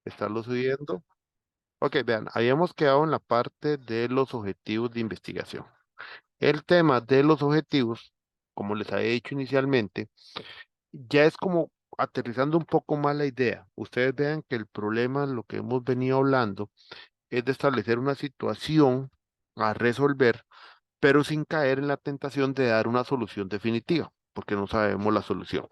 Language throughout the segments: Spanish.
¿Estarlo subiendo? Ok, vean, habíamos quedado en la parte de los objetivos de investigación. El tema de los objetivos, como les había dicho inicialmente, ya es como aterrizando un poco más la idea. Ustedes vean que el problema, lo que hemos venido hablando, es de establecer una situación a resolver, pero sin caer en la tentación de dar una solución definitiva, porque no sabemos la solución.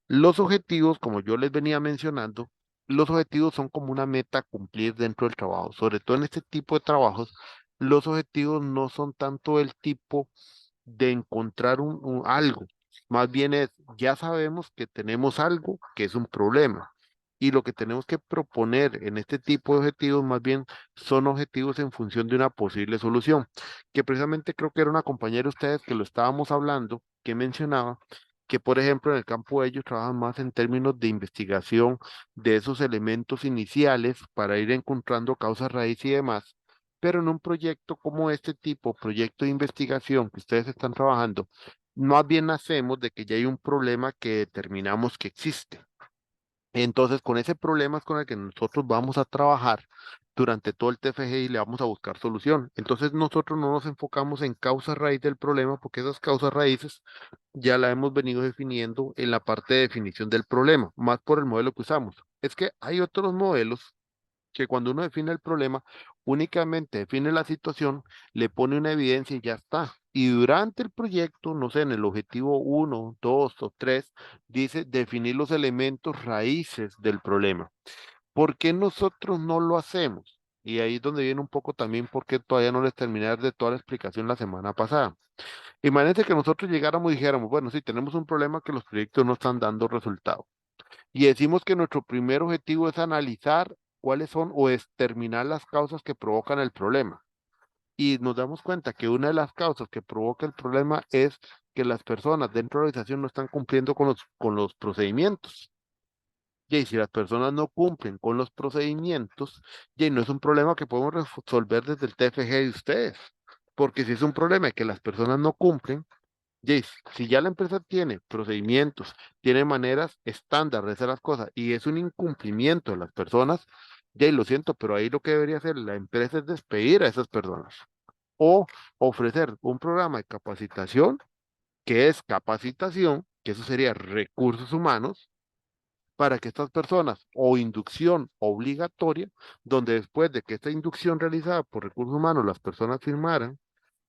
Los objetivos, como yo les venía mencionando, los objetivos son como una meta a cumplir dentro del trabajo. Sobre todo en este tipo de trabajos, los objetivos no son tanto el tipo de encontrar algo. Más bien es, ya sabemos que tenemos algo que es un problema. Y lo que tenemos que proponer en este tipo de objetivos, más bien, son objetivos en función de una posible solución. Que precisamente creo que era una compañera de ustedes que lo estábamos hablando, que mencionaba que, por ejemplo, en el campo de ellos trabajan más en términos de investigación de esos elementos iniciales para ir encontrando causas raíz y demás. Pero en un proyecto como este tipo, proyecto de investigación que ustedes están trabajando, más bien hacemos de que ya hay un problema que determinamos que existe. Entonces, con ese problema es con el que nosotros vamos a trabajar durante todo el TFG y le vamos a buscar solución. Entonces, nosotros no nos enfocamos en causa raíz del problema porque esas causas raíces ya la hemos venido definiendo en la parte de definición del problema, más por el modelo que usamos. Es que hay otros modelos que cuando uno define el problema, únicamente define la situación, le pone una evidencia y ya está. Y durante el proyecto, no sé, en el objetivo uno, 2 o 3 dice definir los elementos raíces del problema. ¿Por qué nosotros no lo hacemos? Y ahí es donde viene un poco también porque todavía no les terminé de dar de toda la explicación la semana pasada. Imagínense que nosotros llegáramos y dijéramos, bueno, sí, tenemos un problema que los proyectos no están dando resultados y decimos que nuestro primer objetivo es analizar cuáles son o exterminar las causas que provocan el problema. Y nos damos cuenta que una de las causas que provoca el problema es que las personas dentro de la organización no están cumpliendo con los procedimientos. Y si las personas no cumplen con los procedimientos, y no es un problema que podemos resolver desde el TFG de ustedes. Porque si es un problema de que las personas no cumplen, Jace, si ya la empresa tiene procedimientos, tiene maneras estándar de hacer las cosas y es un incumplimiento de las personas, Jay, lo siento, pero ahí lo que debería hacer la empresa es despedir a esas personas o ofrecer un programa de capacitación que es capacitación, que eso sería recursos humanos, para que estas personas o inducción obligatoria, donde después de que esta inducción realizada por recursos humanos las personas firmaran,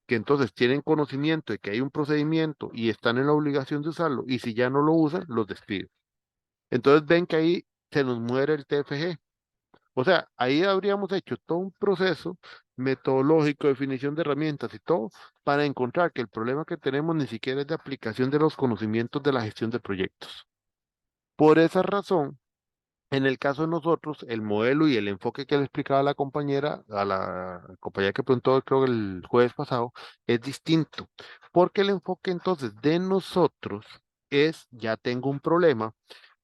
que entonces tienen conocimiento de que hay un procedimiento y están en la obligación de usarlo, y si ya no lo usan, los despiden. Entonces ven que ahí se nos muere el TFG. O sea, ahí habríamos hecho todo un proceso metodológico, definición de herramientas y todo, para encontrar que el problema que tenemos ni siquiera es de aplicación de los conocimientos de la gestión de proyectos. Por esa razón, en el caso de nosotros, el modelo y el enfoque que le explicaba a la compañera que preguntó, creo que el jueves pasado, es distinto. Porque el enfoque entonces de nosotros es, ya tengo un problema,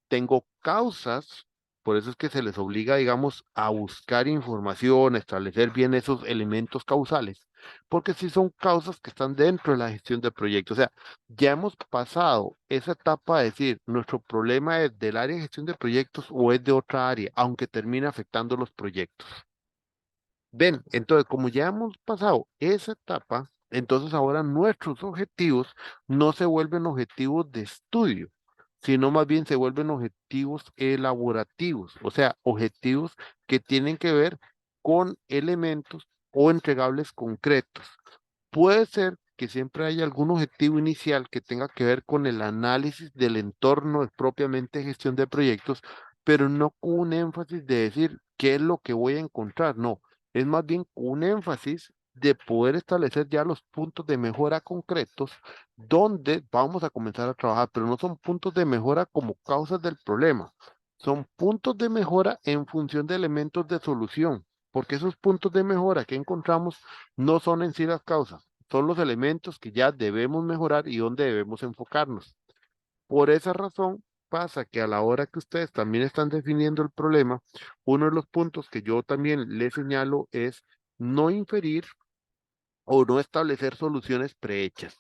tengo causas, por eso es que se les obliga, digamos, a buscar información, a establecer bien esos elementos causales, porque si son causas que están dentro de la gestión de proyectos, o sea, ya hemos pasado esa etapa de decir, nuestro problema es del área de gestión de proyectos o es de otra área, aunque termine afectando los proyectos. Ven, entonces, como ya hemos pasado esa etapa, entonces ahora nuestros objetivos no se vuelven objetivos de estudio, sino más bien se vuelven objetivos elaborativos, o sea, objetivos que tienen que ver con elementos o entregables concretos. Puede ser que siempre haya algún objetivo inicial que tenga que ver con el análisis del entorno de propiamente gestión de proyectos, pero no con un énfasis de decir qué es lo que voy a encontrar, no, es más bien un énfasis de poder establecer ya los puntos de mejora concretos donde vamos a comenzar a trabajar, pero no son puntos de mejora como causas del problema, son puntos de mejora en función de elementos de solución, porque esos puntos de mejora que encontramos no son en sí las causas, son los elementos que ya debemos mejorar y donde debemos enfocarnos. Por esa razón pasa que a la hora que ustedes también están definiendo el problema, uno de los puntos que yo también les señalo es no inferir o no establecer soluciones prehechas.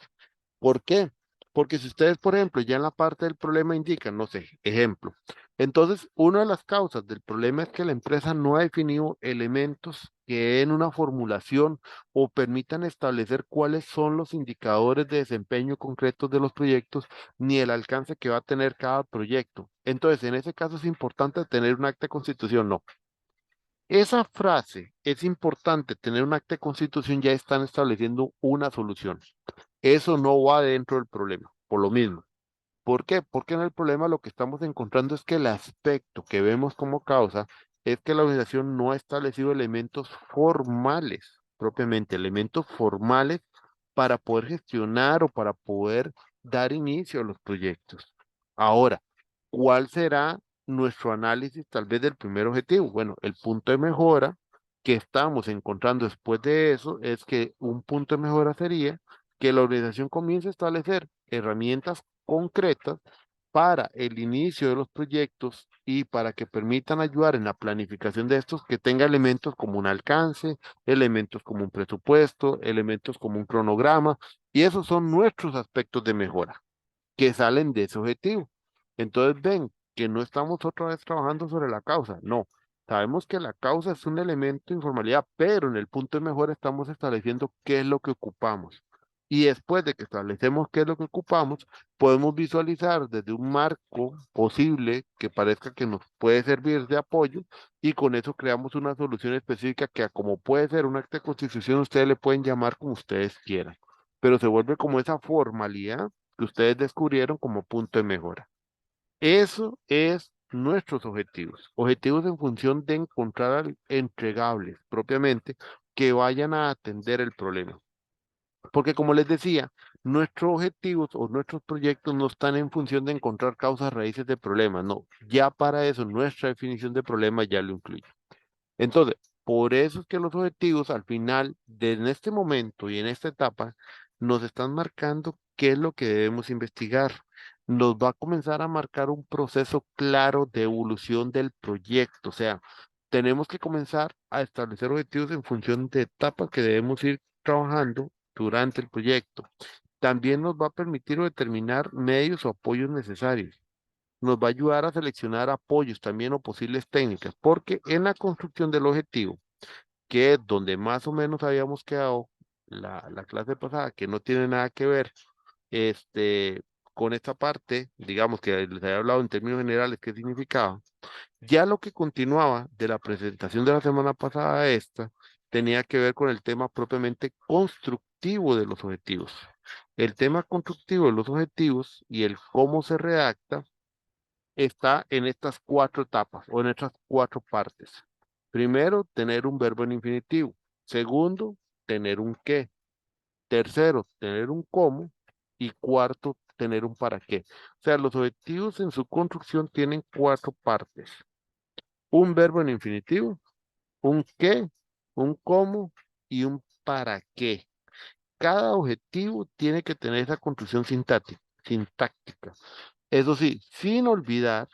¿Por qué? Porque si ustedes, por ejemplo, ya en la parte del problema indican, no sé, ejemplo, Entonces, una de las causas del problema es que la empresa no ha definido elementos que en una formulación o permitan establecer cuáles son los indicadores de desempeño concretos de los proyectos ni el alcance que va a tener cada proyecto. Entonces, en ese caso es importante tener un acta de constitución, no. Esa frase, es importante tener un acta de constitución, ya están estableciendo una solución. Eso no va dentro del problema, por lo mismo. ¿Por qué? Porque en el problema lo que estamos encontrando es que el aspecto que vemos como causa es que la organización no ha establecido elementos formales, propiamente elementos formales para poder gestionar o para poder dar inicio a los proyectos. Ahora, ¿cuál será nuestro análisis tal vez del primer objetivo? Bueno, el punto de mejora que estamos encontrando después de eso es que un punto de mejora sería que la organización comience a establecer herramientas concretas para el inicio de los proyectos y para que permitan ayudar en la planificación de estos, que tenga elementos como un alcance, elementos como un presupuesto, elementos como un cronograma, y esos son nuestros aspectos de mejora que salen de ese objetivo. Entonces ven que no estamos otra vez trabajando sobre la causa, no. Sabemos que la causa es un elemento de informalidad, pero en el punto de mejora estamos estableciendo qué es lo que ocupamos. Y después de que establecemos qué es lo que ocupamos, podemos visualizar desde un marco posible que parezca que nos puede servir de apoyo y con eso creamos una solución específica que como puede ser un acta de constitución, ustedes le pueden llamar como ustedes quieran, pero se vuelve como esa formalidad que ustedes descubrieron como punto de mejora. Eso es nuestros objetivos. Objetivos en función de encontrar entregables propiamente que vayan a atender el problema. Porque como les decía, nuestros objetivos o nuestros proyectos no están en función de encontrar causas raíces de problemas, no. Ya para eso nuestra definición de problema ya lo incluye. Entonces, por eso es que los objetivos al final, en este momento y en esta etapa, nos están marcando qué es lo que debemos investigar. Nos va a comenzar a marcar un proceso claro de evolución del proyecto. O sea, tenemos que comenzar a establecer objetivos en función de etapas que debemos ir trabajando durante el proyecto. También nos va a permitir determinar medios o apoyos necesarios. Nos va a ayudar a seleccionar apoyos también o posibles técnicas, porque en la construcción del objetivo, que es donde más o menos habíamos quedado la clase pasada, que no tiene nada que ver este, con esta parte, digamos que les había hablado en términos generales qué significaba, ya lo que continuaba de la presentación de la semana pasada a esta, tenía que ver con el tema propiamente constructivo de los objetivos. El tema constructivo de los objetivos y el cómo se redacta está en estas cuatro etapas o en estas cuatro partes. Primero, tener un verbo en infinitivo. Segundo, tener un qué. Tercero, tener un cómo. Y cuarto, tener un para qué. O sea, los objetivos en su construcción tienen cuatro partes. Un verbo en infinitivo, un qué, un cómo y un para qué. Cada objetivo tiene que tener esa construcción sintáctica. Eso sí, sin olvidar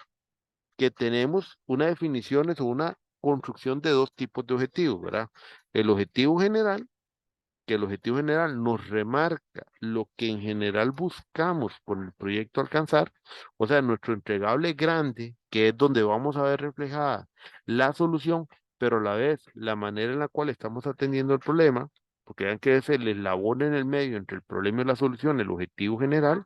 que tenemos una definición o una construcción de dos tipos de objetivos, ¿verdad? El objetivo general, que el objetivo general nos remarca lo que en general buscamos por el proyecto alcanzar, o sea, nuestro entregable grande, que es donde vamos a ver reflejada la solución, pero a la vez la manera en la cual estamos atendiendo el problema, porque vean que es el eslabón en el medio entre el problema y la solución, el objetivo general,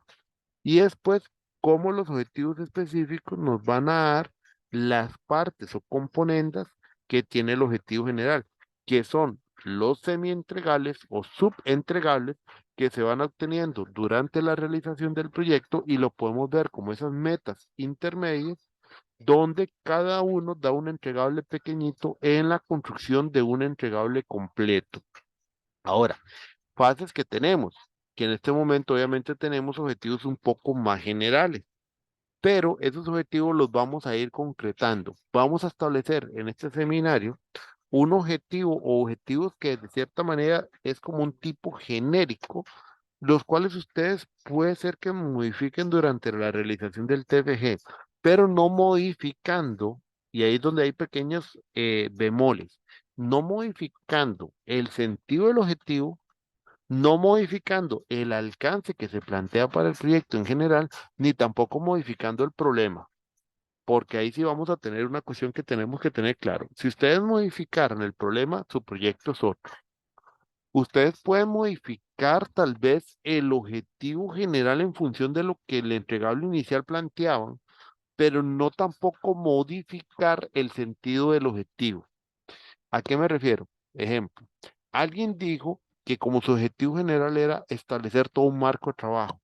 y después, cómo los objetivos específicos nos van a dar las partes o componentes que tiene el objetivo general, que son los semi-entregables o subentregables que se van obteniendo durante la realización del proyecto y lo podemos ver como esas metas intermedias donde cada uno da un entregable pequeñito en la construcción de un entregable completo. Ahora, fases que tenemos, que en este momento obviamente tenemos objetivos un poco más generales, pero esos objetivos los vamos a ir concretando. Vamos a establecer en este seminario un objetivo o objetivos que de cierta manera es como un tipo genérico, los cuales ustedes puede ser que modifiquen durante la realización del TFG, pero no modificando, y ahí es donde hay pequeños bemoles, no modificando el sentido del objetivo, no modificando el alcance que se plantea para el proyecto en general, ni tampoco modificando el problema. porque ahí sí vamos a tener una cuestión que tenemos que tener claro. Si ustedes modificaran el problema, su proyecto es otro. Ustedes pueden modificar tal vez el objetivo general en función de lo que el entregable inicial planteaban, pero no tampoco modificar el sentido del objetivo. ¿A qué me refiero? Ejemplo, alguien dijo que como su objetivo general era establecer todo un marco de trabajo.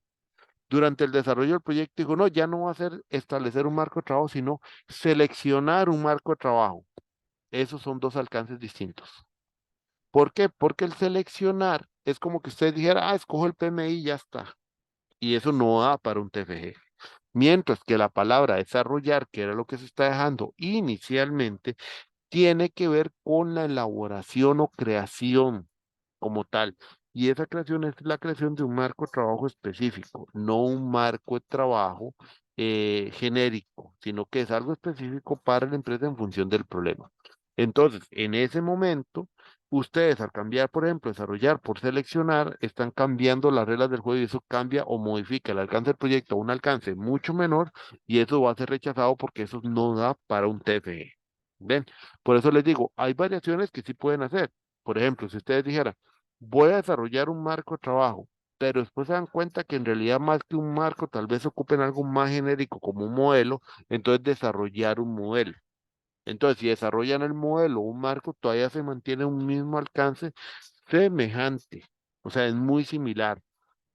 Durante el desarrollo del proyecto dijo, no, ya no va a ser establecer un marco de trabajo, sino seleccionar un marco de trabajo. Esos son dos alcances distintos. ¿Por qué? Porque el seleccionar es como que usted dijera, escojo el PMI y ya está. Y eso no da para un TFG. Mientras que la palabra desarrollar, que era lo que se está dejando inicialmente, tiene que ver con la elaboración o creación como tal. Y esa creación es la creación de un marco de trabajo específico, no un marco de trabajo genérico, sino que es algo específico para la empresa en función del problema. Entonces, en ese momento, ustedes al cambiar, por ejemplo, desarrollar por seleccionar, están cambiando las reglas del juego y eso cambia o modifica el alcance del proyecto a un alcance mucho menor y eso va a ser rechazado porque eso no da para un TFG. ¿Ven? Por eso les digo, hay variaciones que sí pueden hacer. Por ejemplo, si ustedes dijeran, voy a desarrollar un marco de trabajo, pero después se dan cuenta que en realidad más que un marco, tal vez ocupen algo más genérico como un modelo, entonces desarrollar un modelo. Entonces, si desarrollan el modelo, un marco, todavía se mantiene un mismo alcance semejante, o sea, es muy similar,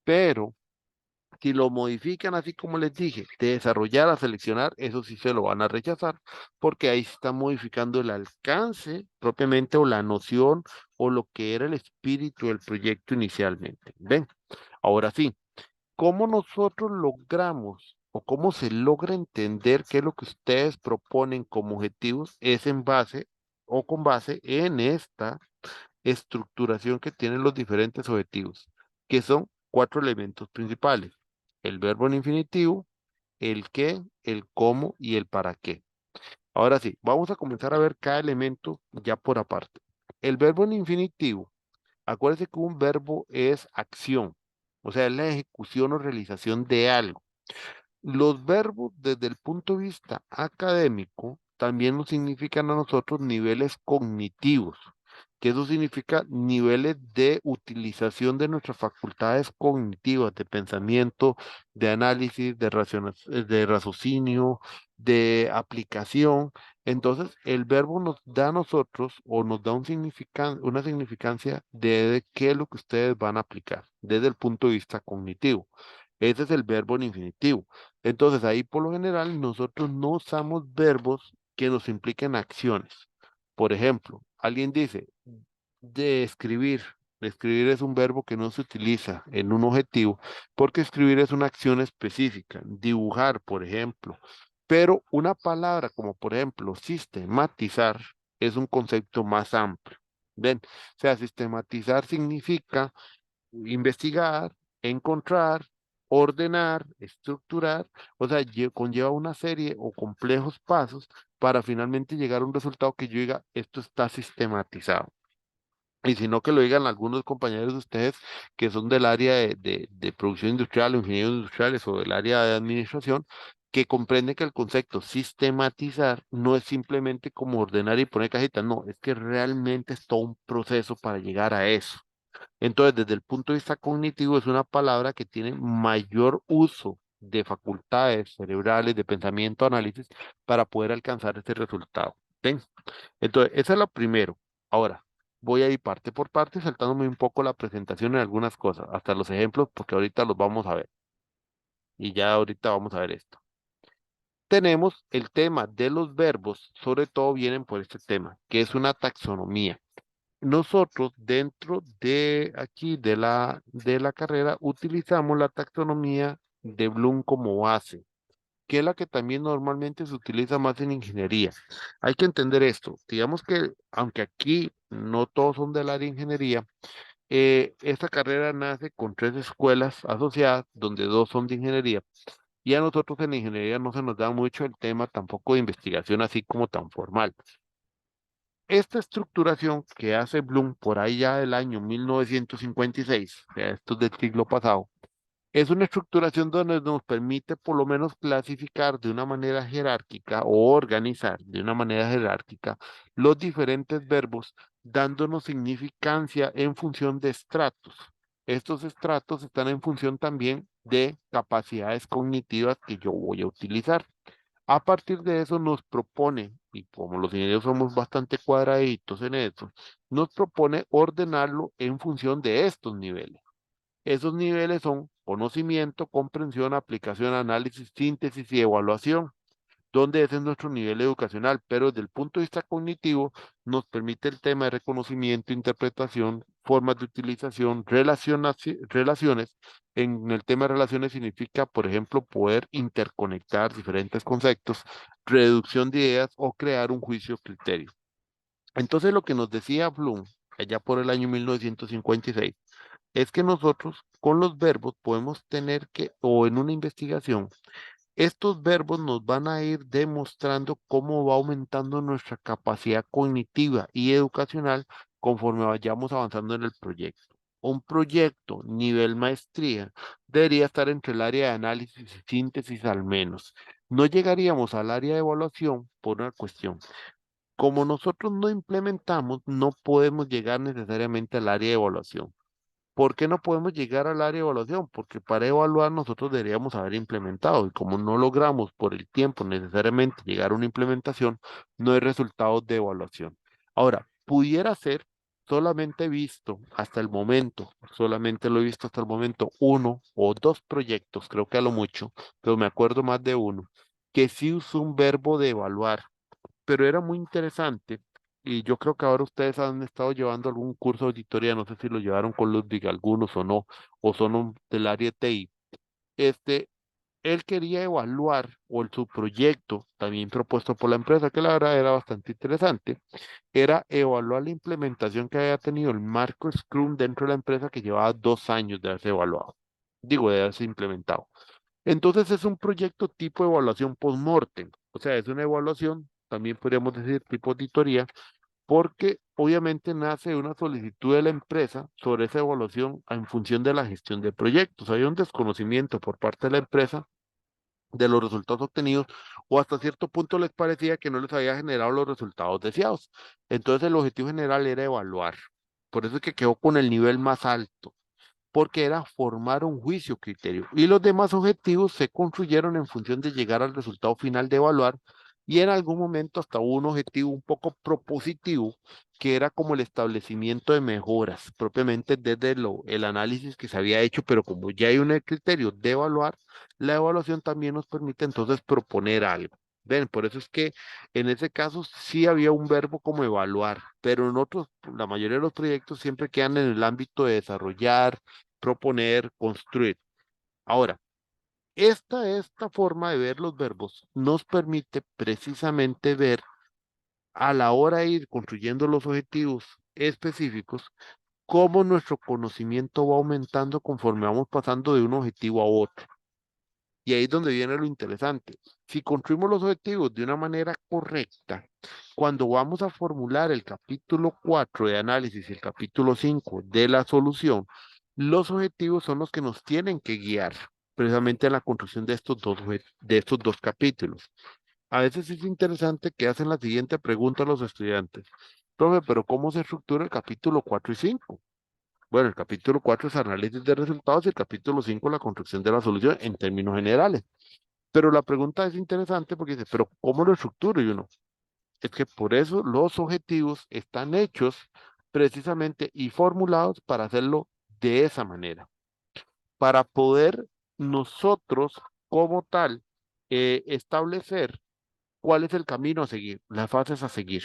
pero si lo modifican así como les dije, de desarrollar a seleccionar, eso sí se lo van a rechazar, porque ahí se está modificando el alcance propiamente o la noción o lo que era el espíritu del proyecto inicialmente. ¿Ven? Ahora sí, ¿cómo nosotros logramos o cómo se logra entender qué es lo que ustedes proponen como objetivos? Es en base o con base en esta estructuración que tienen los diferentes objetivos, que son cuatro elementos principales: el verbo en infinitivo, el qué, el cómo y el para qué. Ahora sí, vamos a comenzar a ver cada elemento ya por aparte. El verbo en infinitivo, acuérdense que un verbo es acción, o sea, es la ejecución o realización de algo. Los verbos desde el punto de vista académico también nos significan a nosotros niveles cognitivos, que eso significa niveles de utilización de nuestras facultades cognitivas, de pensamiento, de análisis, de raciocinio, de aplicación. Entonces, el verbo nos da a nosotros o nos da una significancia de qué es lo que ustedes van a aplicar desde el punto de vista cognitivo. Ese es el verbo en infinitivo. Entonces, ahí por lo general nosotros no usamos verbos que nos impliquen acciones. Por ejemplo, alguien dice de escribir. Escribir es un verbo que no se utiliza en un objetivo porque escribir es una acción específica. Dibujar, por ejemplo. Pero una palabra como por ejemplo sistematizar es un concepto más amplio. ¿Ven? O sea, sistematizar significa investigar, encontrar, ordenar, estructurar, o sea, conlleva una serie o complejos pasos para finalmente llegar a un resultado que yo diga, esto está sistematizado. Y si no, que lo digan algunos compañeros de ustedes que son del área de producción industrial o ingenieros industriales o del área de administración, que comprenden que el concepto sistematizar no es simplemente como ordenar y poner cajitas, no, es que realmente es todo un proceso para llegar a eso. Entonces, desde el punto de vista cognitivo, es una palabra que tiene mayor uso de facultades cerebrales, de pensamiento, análisis, para poder alcanzar este resultado. ¿Ven? Entonces, eso es lo primero. Ahora, voy a ir parte por parte, saltándome un poco la presentación en algunas cosas, hasta los ejemplos, porque ahorita los vamos a ver. Y ya ahorita vamos a ver esto. Tenemos el tema de los verbos, sobre todo vienen por este tema, que es una taxonomía. Nosotros dentro de aquí de la carrera utilizamos la taxonomía de Bloom como base, que es la que también normalmente se utiliza más en ingeniería. Hay que entender esto. Digamos que aunque aquí no todos son del área de ingeniería, esta carrera nace con tres escuelas asociadas, donde dos son de ingeniería. Y a nosotros en ingeniería no se nos da mucho el tema tampoco de investigación así como tan formal. Esta estructuración que hace Bloom por ahí ya del año 1956, o sea, esto es del siglo pasado, Es una estructuración donde nos permite por lo menos clasificar de una manera jerárquica o organizar de una manera jerárquica los diferentes verbos, dándonos significancia en función de estratos. Estos estratos están en función también de capacidades cognitivas que yo voy a utilizar. A partir de eso nos propone, y como los ingenieros somos bastante cuadraditos en eso, nos propone ordenarlo en función de estos niveles. Esos niveles son conocimiento, comprensión, aplicación, análisis, síntesis y evaluación, donde ese es nuestro nivel educacional, pero desde el punto de vista cognitivo nos permite el tema de reconocimiento, interpretación, formas de utilización, relaciones. En el tema de relaciones significa, por ejemplo, poder interconectar diferentes conceptos, reducción de ideas o crear un juicio criterio. Entonces, lo que nos decía Bloom allá por el año 1956 es que nosotros con los verbos podemos tener que, o en una investigación, estos verbos nos van a ir demostrando cómo va aumentando nuestra capacidad cognitiva y educacional conforme vayamos avanzando en el proyecto. Un proyecto nivel maestría debería estar entre el área de análisis y síntesis al menos. No llegaríamos al área de evaluación por una cuestión. Como nosotros no implementamos, no podemos llegar necesariamente al área de evaluación. ¿Por qué no podemos llegar al área de evaluación? Porque para evaluar nosotros deberíamos haber implementado y como no logramos por el tiempo necesariamente llegar a una implementación, no hay resultados de evaluación. Ahora, pudiera ser solamente visto hasta el momento, solamente lo he visto hasta el momento, uno o dos proyectos, creo que a lo mucho, pero me acuerdo más de uno, que sí usó un verbo de evaluar, pero era muy interesante y yo creo que ahora ustedes han estado llevando algún curso de auditoría, no sé si lo llevaron con Ludwig algunos o no, o son del área de TI. Este, él quería evaluar, o su proyecto, también propuesto por la empresa, que la verdad era bastante interesante, era evaluar la implementación que había tenido el marco Scrum dentro de la empresa que llevaba 2 años de haberse evaluado, digo, de haberse implementado. Entonces es un proyecto tipo evaluación post-mortem, o sea, es una evaluación, también podríamos decir tipo auditoría, porque obviamente nace de una solicitud de la empresa sobre esa evaluación en función de la gestión de proyectos. Hay un desconocimiento por parte de la empresa de los resultados obtenidos o hasta cierto punto les parecía que no les había generado los resultados deseados. Entonces el objetivo general era evaluar. Por eso es que quedó con el nivel más alto porque era formar un juicio criterio. Y los demás objetivos se construyeron en función de llegar al resultado final de evaluar y en algún momento hasta hubo un objetivo un poco propositivo que era como el establecimiento de mejoras, propiamente desde el análisis que se había hecho, pero como ya hay un criterio de evaluar, la evaluación también nos permite entonces proponer algo. Ven, por eso es que en ese caso sí había un verbo como evaluar, pero en otros, la mayoría de los proyectos siempre quedan en el ámbito de desarrollar, proponer, construir. Ahora, esta forma de ver los verbos nos permite precisamente ver a la hora de ir construyendo los objetivos específicos, cómo nuestro conocimiento va aumentando conforme vamos pasando de un objetivo a otro. Y ahí es donde viene lo interesante. Si construimos los objetivos de una manera correcta, cuando vamos a formular el capítulo 4 de análisis y el capítulo 5 de la solución, los objetivos son los que nos tienen que guiar precisamente en la construcción de de estos dos capítulos. A veces es interesante que hacen la siguiente pregunta a los estudiantes. Profe, pero ¿cómo se estructura el capítulo 4 y 5? Bueno, el capítulo 4 es análisis de resultados y el capítulo 5 la construcción de la solución en términos generales. Pero la pregunta es interesante porque dice, pero ¿cómo lo estructuro? Y uno, es que por eso los objetivos están hechos precisamente y formulados para hacerlo de esa manera, para poder nosotros como tal establecer cuál es el camino a seguir, las fases a seguir.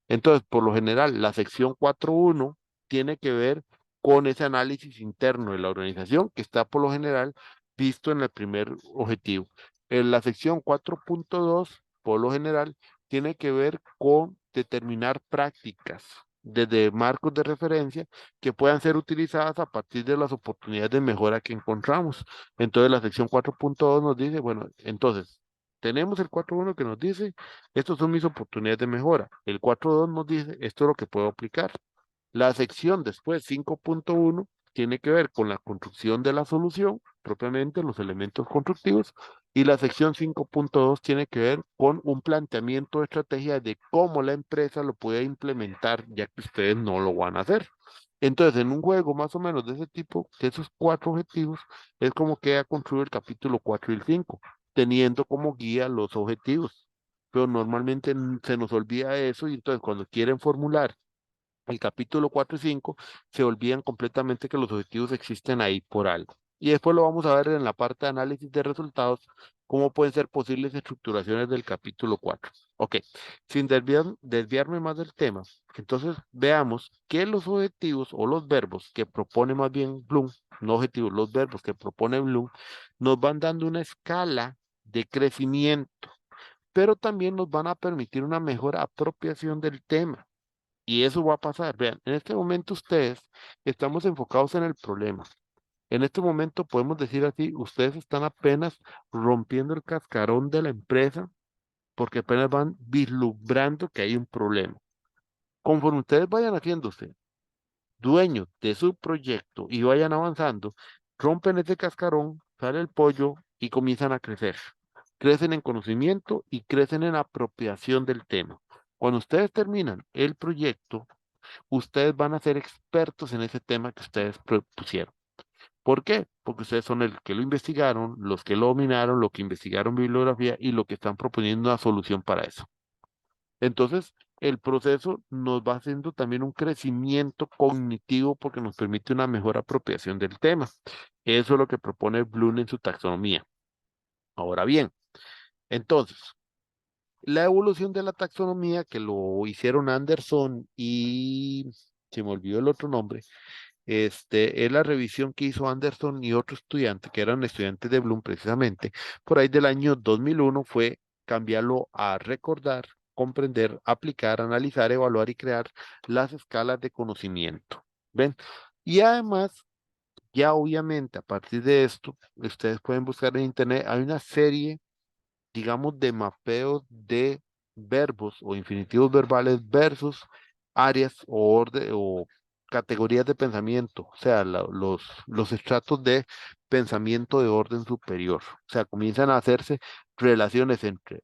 Entonces, por lo general, la sección 4.1 tiene que ver con ese análisis interno de la organización que está por lo general visto en el primer objetivo. En la sección 4.2, por lo general, tiene que ver con determinar prácticas desde marcos de referencia que puedan ser utilizadas a partir de las oportunidades de mejora que encontramos. Entonces, la sección 4.2 nos dice, bueno, entonces, tenemos el 4.1 que nos dice, estas son mis oportunidades de mejora. El 4.2 nos dice, esto es lo que puedo aplicar. La sección después 5.1 tiene que ver con la construcción de la solución, propiamente los elementos constructivos, y la sección 5.2 tiene que ver con un planteamiento de estrategia de cómo la empresa lo puede implementar, ya que ustedes no lo van a hacer. Entonces, en un juego más o menos de ese tipo, de esos cuatro objetivos, es como queda construido el capítulo 4 y el 5, teniendo como guía los objetivos. Pero normalmente se nos olvida eso y entonces cuando quieren formular el capítulo 4 y 5 se olvidan completamente que los objetivos existen ahí por algo. Y después lo vamos a ver en la parte de análisis de resultados, cómo pueden ser posibles estructuraciones del capítulo 4. Ok, sin desviarme más del tema, entonces veamos que los objetivos o los verbos que propone más bien Bloom, no objetivos, los verbos que propone Bloom, nos van dando una escala de crecimiento, pero también nos van a permitir una mejor apropiación del tema. Y eso va a pasar. Vean, en este momento ustedes estamos enfocados en el problema. En este momento podemos decir así, ustedes están apenas rompiendo el cascarón de la empresa porque apenas van vislumbrando que hay un problema. Conforme ustedes vayan haciéndose dueños de su proyecto y vayan avanzando, rompen ese cascarón, sale el pollo y comienzan a crecer. Crecen en conocimiento y crecen en apropiación del tema. Cuando ustedes terminan el proyecto, ustedes van a ser expertos en ese tema que ustedes propusieron. ¿Por qué? Porque ustedes son el que lo investigaron, los que lo dominaron, lo que investigaron bibliografía y lo que están proponiendo una solución para eso. Entonces, el proceso nos va haciendo también un crecimiento cognitivo porque nos permite una mejor apropiación del tema. Eso es lo que propone Bloom en su taxonomía. Ahora bien, entonces, la evolución de la taxonomía que lo hicieron Anderson y se me olvidó el otro nombre. Es la revisión que hizo Anderson y otro estudiante, que eran estudiantes de Bloom precisamente, por ahí del año 2001 fue cambiarlo a recordar, comprender, aplicar, analizar, evaluar y crear las escalas de conocimiento. ¿Ven? Y además, ya obviamente a partir de esto, ustedes pueden buscar en internet, hay una serie, digamos, de mapeos de verbos o infinitivos verbales versus áreas o orden o categorías de pensamiento, o sea, los estratos de pensamiento de orden superior. O sea, comienzan a hacerse relaciones entre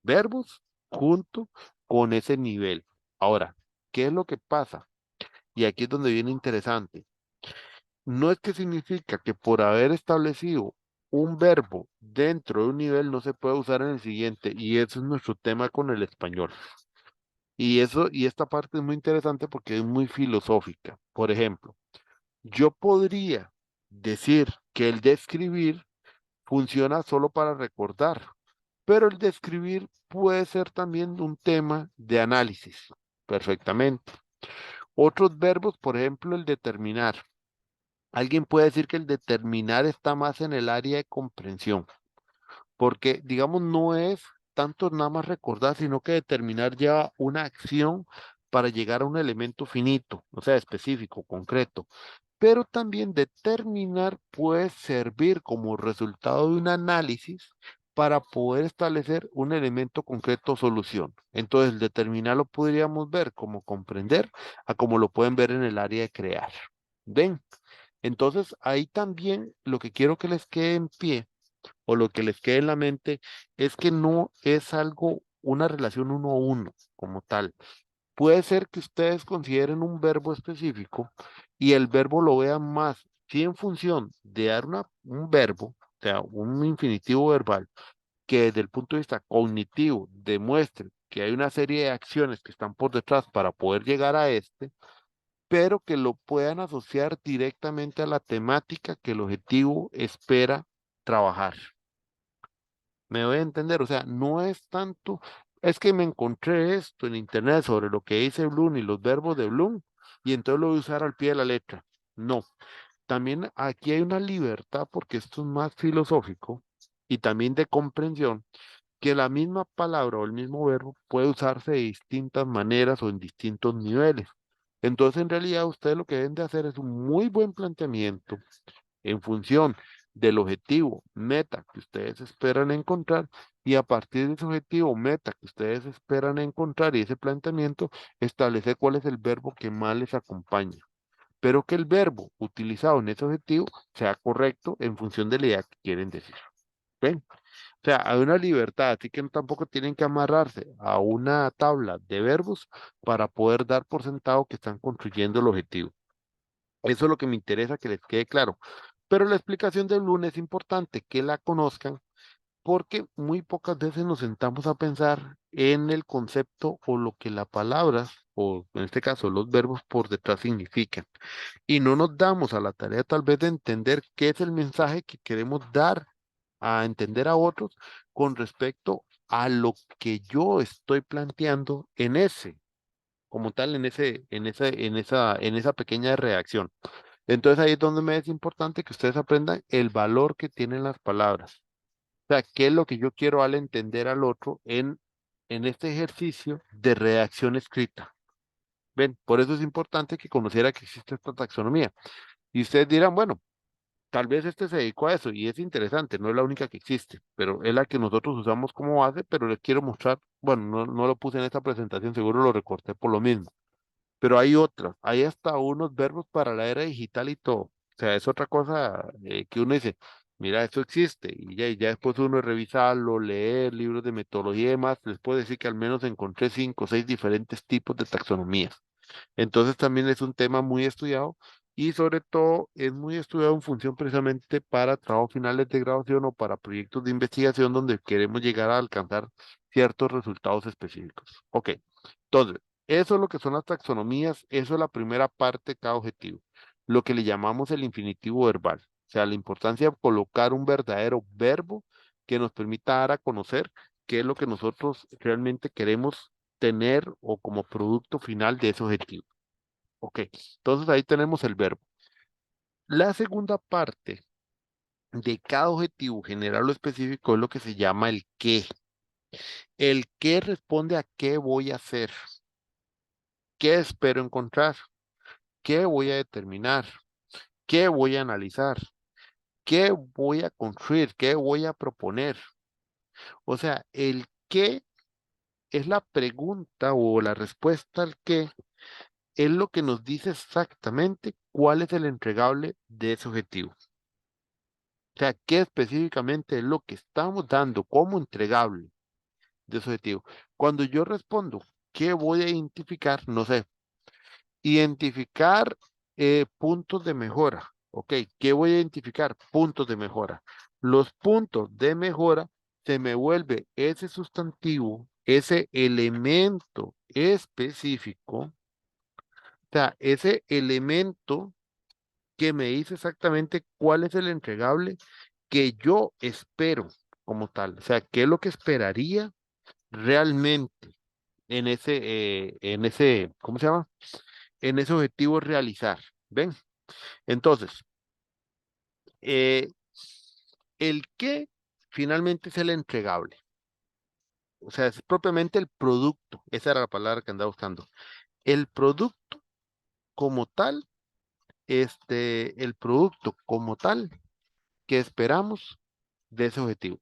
verbos junto con ese nivel. Ahora, ¿qué es lo que pasa? Y aquí es donde viene interesante. No es que significa que por haber establecido un verbo dentro de un nivel no se puede usar en el siguiente, y eso es nuestro tema con el español. Y eso, y esta parte es muy interesante porque es muy filosófica. Por ejemplo, yo podría decir que el describir funciona solo para recordar, pero el describir puede ser también un tema de análisis, perfectamente. Otros verbos, por ejemplo, el determinar. Alguien puede decir que el determinar está más en el área de comprensión, porque, digamos, no es tanto nada más recordar, sino que determinar lleva una acción para llegar a un elemento finito, o sea, específico, concreto. Pero también determinar puede servir como resultado de un análisis para poder establecer un elemento concreto o solución. Entonces, el determinar lo podríamos ver como comprender, a como lo pueden ver en el área de crear. ¿Ven? Entonces, ahí también lo que quiero que les quede en pie o lo que les quede en la mente es que no es algo, una relación uno a uno como tal. Puede ser que ustedes consideren un verbo específico y el verbo lo vean más, sí en función de dar un verbo, o sea, un infinitivo verbal, que desde el punto de vista cognitivo demuestre que hay una serie de acciones que están por detrás para poder llegar a este, pero que lo puedan asociar directamente a la temática que el objetivo espera trabajar. ¿Me voy a entender? O sea, no es tanto, es que me encontré esto en internet sobre lo que dice Bloom y los verbos de Bloom, y entonces lo voy a usar al pie de la letra. No, también aquí hay una libertad porque esto es más filosófico y también de comprensión, que la misma palabra o el mismo verbo puede usarse de distintas maneras o en distintos niveles. Entonces, en realidad, ustedes lo que deben de hacer es un muy buen planteamiento en función del objetivo meta que ustedes esperan encontrar y a partir de ese objetivo meta que ustedes esperan encontrar y ese planteamiento, establecer cuál es el verbo que más les acompaña. pero que el verbo utilizado en ese objetivo sea correcto en función de la idea que quieren decir. ¿Ven? O sea, hay una libertad, así que tampoco tienen que amarrarse a una tabla de verbos para poder dar por sentado que están construyendo el objetivo. Eso es lo que me interesa que les quede claro. Pero la explicación del lunes es importante que la conozcan porque muy pocas veces nos sentamos a pensar en el concepto o lo que las palabras, o en este caso los verbos por detrás significan. Y no nos damos a la tarea tal vez de entender qué es el mensaje que queremos dar a entender a otros con respecto a lo que yo estoy planteando en ese, como tal, en esa pequeña reacción. Entonces ahí es donde me es importante que ustedes aprendan el valor que tienen las palabras. O sea, qué es lo que yo quiero al entender al otro en este ejercicio de redacción escrita. Ven, por eso es importante que conociera que existe esta taxonomía. Y ustedes dirán, bueno, tal vez este se dedicó a eso y es interesante, no es la única que existe, pero es la que nosotros usamos como base, pero les quiero mostrar, bueno, no lo puse en esta presentación, seguro lo recorté por lo mismo, pero hay otras, hay hasta unos verbos para la era digital y todo. O sea, es otra cosa que uno dice, mira, eso existe, y ya después uno revisarlo, leer libros de metodología y demás, les puedo decir que al menos encontré 5 o 6 diferentes tipos de taxonomías. Entonces también es un tema muy estudiado y sobre todo es muy estudiado en función precisamente para trabajos finales de graduación o para proyectos de investigación donde queremos llegar a alcanzar ciertos resultados específicos. Ok, entonces, eso es lo que son las taxonomías, eso es la primera parte de cada objetivo, lo que le llamamos el infinitivo verbal, o sea, la importancia de colocar un verdadero verbo que nos permita dar a conocer qué es lo que nosotros realmente queremos tener o como producto final de ese objetivo. Ok, entonces ahí tenemos el verbo. La segunda parte de cada objetivo general o específico es lo que se llama el qué. El qué responde a qué voy a hacer, qué espero encontrar, qué voy a determinar, qué voy a analizar, qué voy a construir, qué voy a proponer. O sea, el qué es la pregunta o la respuesta al qué es lo que nos dice exactamente cuál es el entregable de ese objetivo. O sea, qué específicamente es lo que estamos dando como entregable de ese objetivo. Cuando yo respondo, ¿qué voy a identificar? No sé, identificar puntos de mejora. Ok, ¿qué voy a identificar? Puntos de mora. Los puntos de mejora se me vuelve ese sustantivo, ese elemento específico, o sea, ese elemento que me dice exactamente cuál es el entregable que yo espero como tal. O sea, qué es lo que esperaría realmente en ese, ¿cómo se llama? En ese objetivo realizar. ¿Ven? Entonces, eh, el que finalmente es el entregable. O sea, es propiamente el producto. Esa era la palabra que andaba buscando. El producto como tal, el producto como tal que esperamos de ese objetivo.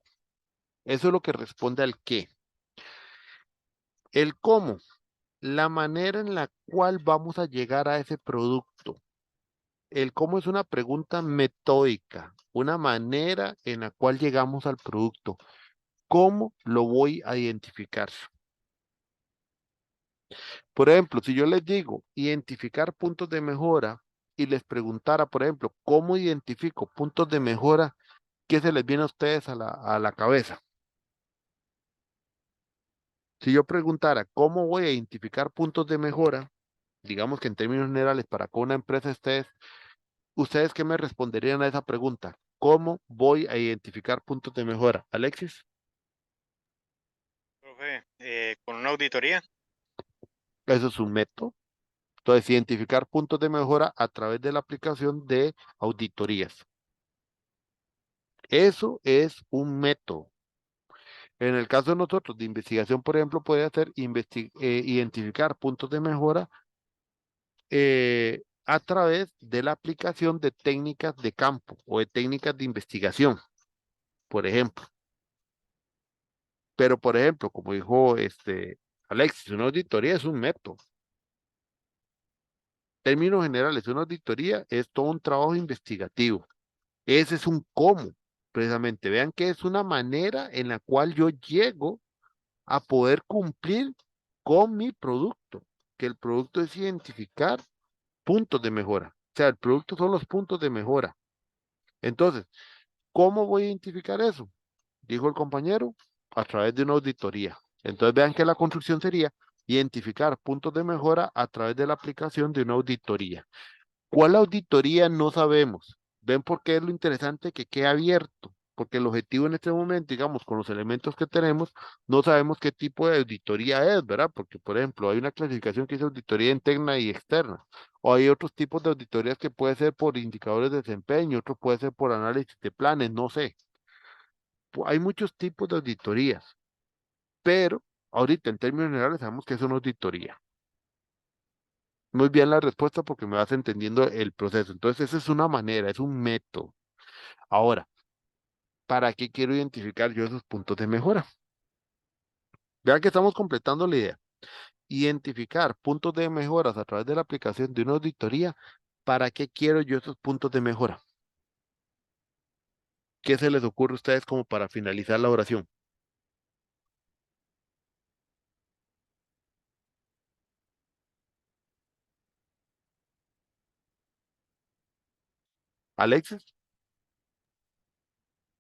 Eso es lo que responde al qué. El cómo, la manera en la cual vamos a llegar a ese producto. El cómo es una pregunta metódica, una manera en la cual llegamos al producto. ¿Cómo lo voy a identificar? Por ejemplo, si yo les digo identificar puntos de mejora y les preguntara, por ejemplo, ¿cómo identifico puntos de mejora? ¿Qué se les viene a ustedes a la cabeza? Si yo preguntara, ¿cómo voy a identificar puntos de mejora? Digamos que en términos generales, para que una empresa esté, ¿ustedes qué me responderían a esa pregunta? ¿Cómo voy a identificar puntos de mejora? Alexis, Profe, con una auditoría. eso es un método. Entonces, identificar puntos de mejora a través de la aplicación de auditorías. Eso es un método. En el caso de nosotros de investigación, por ejemplo, puede ser identificar puntos de mejora a través de la aplicación de técnicas de campo o de técnicas de investigación, por ejemplo. Pero, por ejemplo, como dijo Alexis, una auditoría es un método. términos generales, una auditoría es todo un trabajo investigativo. Ese es un cómo, precisamente. Vean que es una manera en la cual yo llego a poder cumplir con mi producto, que el producto es identificar puntos de mejora. O sea, el producto son los puntos de mejora. Entonces, ¿cómo voy a identificar eso? Dijo el compañero, a través de una auditoría. Entonces, vean que la construcción sería identificar puntos de mejora a través de la aplicación de una auditoría. ¿Cuál auditoría? No sabemos. ¿Ven por qué es lo interesante que quede abierto? Porque el objetivo en este momento, digamos, con los elementos que tenemos, no sabemos qué tipo de auditoría es, ¿verdad? Porque, por ejemplo, hay una clasificación que dice auditoría interna y externa, o hay otros tipos de auditorías que puede ser por indicadores de desempeño, otro puede ser por análisis de planes, no sé. Hay muchos tipos de auditorías, pero ahorita en términos generales sabemos que es una auditoría. Muy bien la respuesta porque me vas entendiendo el proceso. Entonces, esa es una manera, es un método. Ahora, ¿para qué quiero identificar yo esos puntos de mejora? Vean que estamos completando la idea. Identificar puntos de mejoras a través de la aplicación de una auditoría. ¿Para qué quiero yo esos puntos de mejora? ¿Qué se les ocurre a ustedes como para finalizar la oración? ¿Alexis?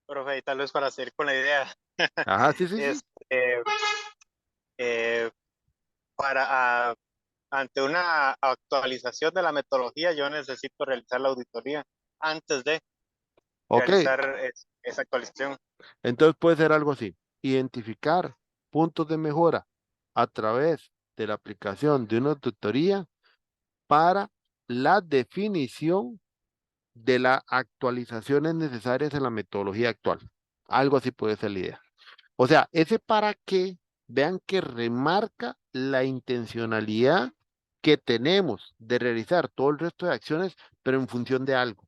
Profe, y tal vez para seguir con la idea, Ajá, sí, sí, sí. este, eh, para ante una actualización de la metodología, yo necesito realizar la auditoría antes de Ok, realizar esa actualización. entonces puede ser algo así. Identificar puntos de mejora a través de la aplicación de una auditoría para la definición de las actualizaciones necesarias en la metodología actual. Algo así puede ser la idea. O sea, ese para qué, vean que remarca la intencionalidad que tenemos de realizar todo el resto de acciones, pero en función de algo.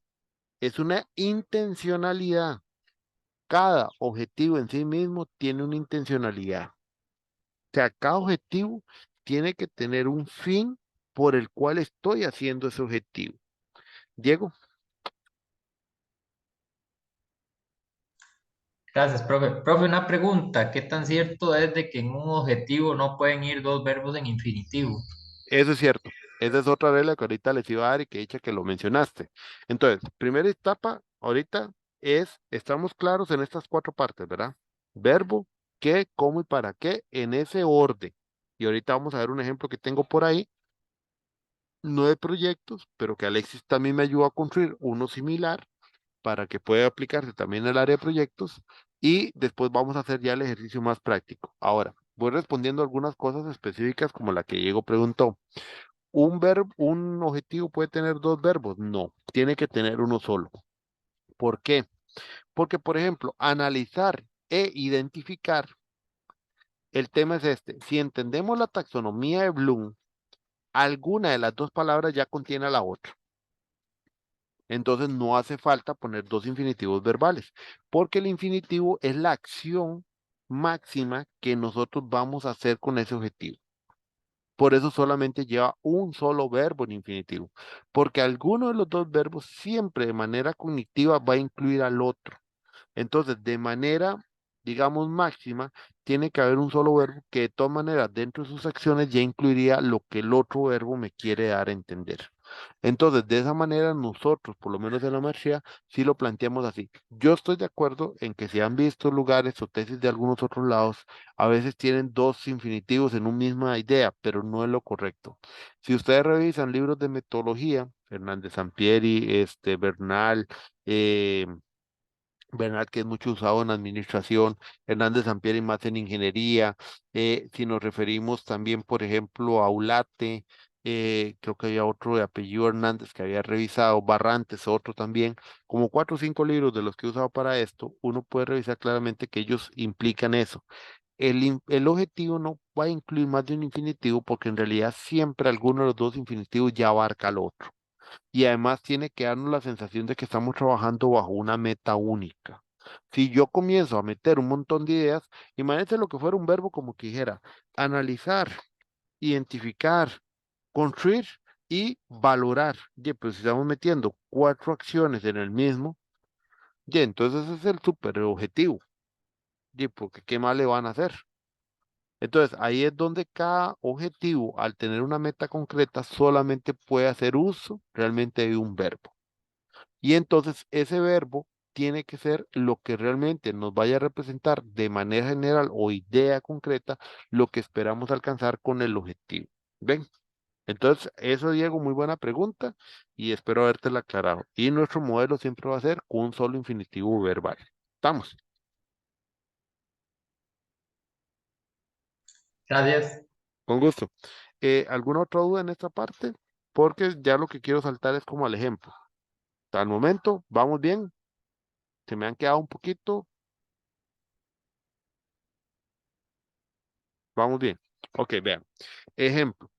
Es una intencionalidad. Cada objetivo en sí mismo tiene una intencionalidad. O sea, cada objetivo tiene que tener un fin por el cual estoy haciendo ese objetivo. Diego, Gracias, profe. Profe, una pregunta. ¿Qué tan cierto es de que en un objetivo no pueden ir dos verbos en infinitivo? eso es cierto. Esa es otra regla que ahorita les iba a dar y que dicha que lo mencionaste. Entonces, primera etapa ahorita es, estamos claros en estas cuatro partes, ¿verdad? Verbo, qué, cómo y para qué, en ese orden. Y ahorita vamos a ver un ejemplo que tengo por ahí, no de proyectos, pero que Alexis también me ayudó a construir uno similar para que pueda aplicarse también en el área de proyectos. Y después vamos a hacer ya el ejercicio más práctico. Ahora, voy respondiendo algunas cosas específicas como la que Diego preguntó. ¿Un verbo, un objetivo puede tener dos verbos? No, tiene que tener uno solo. ¿Por qué? Porque, por ejemplo, analizar e identificar, el tema es este. Si entendemos la taxonomía de Bloom, alguna de las dos palabras ya contiene a la otra. Entonces no hace falta poner dos infinitivos verbales, porque el infinitivo es la acción máxima que nosotros vamos a hacer con ese objetivo. Por eso solamente lleva un solo verbo en infinitivo, porque alguno de los dos verbos siempre de manera cognitiva va a incluir al otro. Entonces, de manera, digamos, máxima, tiene que haber un solo verbo que de todas maneras dentro de sus acciones ya incluiría lo que el otro verbo me quiere dar a entender. Entonces, de esa manera nosotros, por lo menos en la maestría, sí lo planteamos así. Yo estoy de acuerdo en que si han visto lugares o tesis de algunos otros lados, a veces tienen dos infinitivos en una misma idea, pero no es lo correcto. Si ustedes revisan libros de metodología, Fernández Sampieri, Bernal, eh, Bernal, que es mucho usado en administración, Hernández Sampieri más en ingeniería, si nos referimos también, por ejemplo, a Ulate, creo que había otro de apellido Hernández que había revisado, Barrantes, otro también, como cuatro o cinco libros de los que he usado para esto, uno puede revisar claramente que ellos implican eso. El objetivo no va a incluir más de un infinitivo porque en realidad siempre alguno de los dos infinitivos ya abarca al otro y además tiene que darnos la sensación de que estamos trabajando bajo una meta única. Si yo comienzo a meter un montón de ideas, imagínense lo que fuera un verbo como que dijera analizar, identificar, construir. y valorar, ya, pues si estamos metiendo 4 acciones en el mismo, ya, entonces ese es el super objetivo, ya, porque ¿qué más le van a hacer? Entonces, ahí es donde cada objetivo, al tener una meta concreta, solamente puede hacer uso realmente de un verbo. Y entonces ese verbo tiene que ser lo que realmente nos vaya a representar de manera general o idea concreta lo que esperamos alcanzar con el objetivo. ¿Ven? Entonces, eso, Diego, muy buena pregunta y espero habértela aclarado. Y nuestro modelo siempre va a ser con un solo infinitivo verbal. ¿Estamos? Gracias. Con gusto. ¿Alguna otra duda en esta parte? Porque ya lo que quiero saltar es como al ejemplo. Hasta el momento, vamos bien. Se me han quedado un poquito. Vamos bien. Ok, vean. Ejemplo.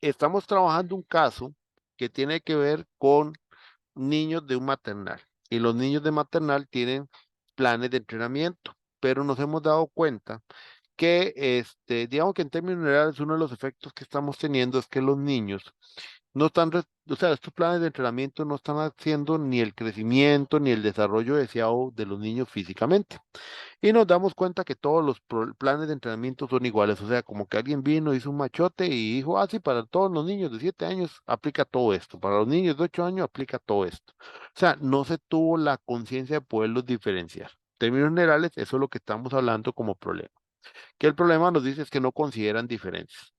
Estamos trabajando un caso que tiene que ver con niños de un maternal. Y los niños de maternal tienen planes de entrenamiento, pero nos hemos dado cuenta que, digamos que en términos generales, uno de los efectos que estamos teniendo es que los niños no están, o sea, estos planes de entrenamiento no están haciendo ni el crecimiento ni el desarrollo deseado de los niños físicamente. Y nos damos cuenta que todos los planes de entrenamiento son iguales, o sea, como que alguien vino, hizo un machote y dijo, ah, sí, para todos los niños de 7 años aplica todo esto, para los niños de 8 años aplica todo esto. O sea, no se tuvo la conciencia de poderlos diferenciar. En términos generales, eso es lo que estamos hablando como problema. Que el problema nos dice es que no consideran diferencias.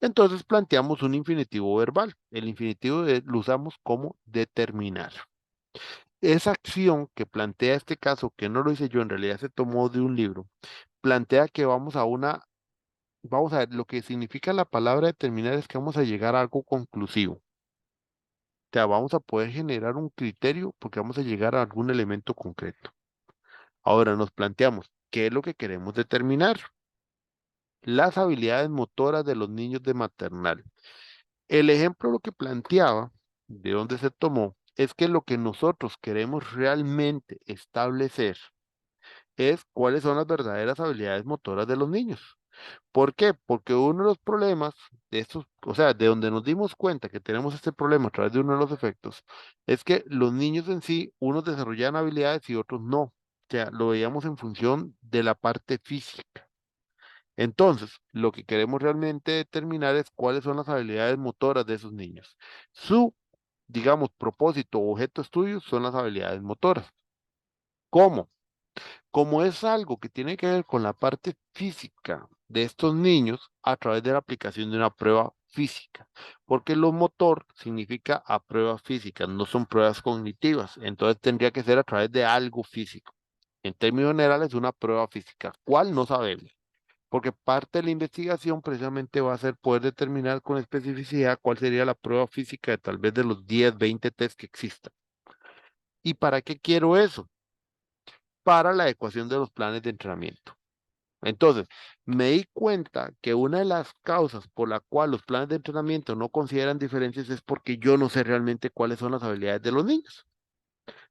Entonces planteamos un infinitivo verbal. El infinitivo lo usamos como determinar. Esa acción que plantea este caso, que no lo hice yo, en realidad se tomó de un libro, plantea que vamos a ver, lo que significa la palabra determinar es que vamos a llegar a algo conclusivo. O sea, vamos a poder generar un criterio porque vamos a llegar a algún elemento concreto. Ahora nos planteamos, ¿qué es lo que queremos determinar? Las habilidades motoras de los niños de maternal. El ejemplo lo que planteaba, de dónde se tomó, es que lo que nosotros queremos realmente establecer es cuáles son las verdaderas habilidades motoras de los niños. ¿Por qué? Porque uno de los problemas de estos, o sea, de donde nos dimos cuenta que tenemos este problema a través de uno de los efectos, es que los niños en sí, unos desarrollan habilidades y otros no. O sea, lo veíamos en función de la parte física. Entonces, lo que queremos realmente determinar es cuáles son las habilidades motoras de esos niños. Su, digamos, propósito o objeto de estudio son las habilidades motoras. ¿Cómo? Como es algo que tiene que ver con la parte física de estos niños a través de la aplicación de una prueba física, porque lo motor significa a pruebas físicas, no son pruebas cognitivas, entonces tendría que ser a través de algo físico. En términos generales, una prueba física. ¿Cuál? No sabemos, porque parte de la investigación precisamente va a ser poder determinar con especificidad cuál sería la prueba física de tal vez de los 10, 20 test que existan. ¿Y para qué quiero eso? Para la ecuación de los planes de entrenamiento. Entonces, me di cuenta que una de las causas por la cual los planes de entrenamiento no consideran diferencias es porque yo no sé realmente cuáles son las habilidades de los niños.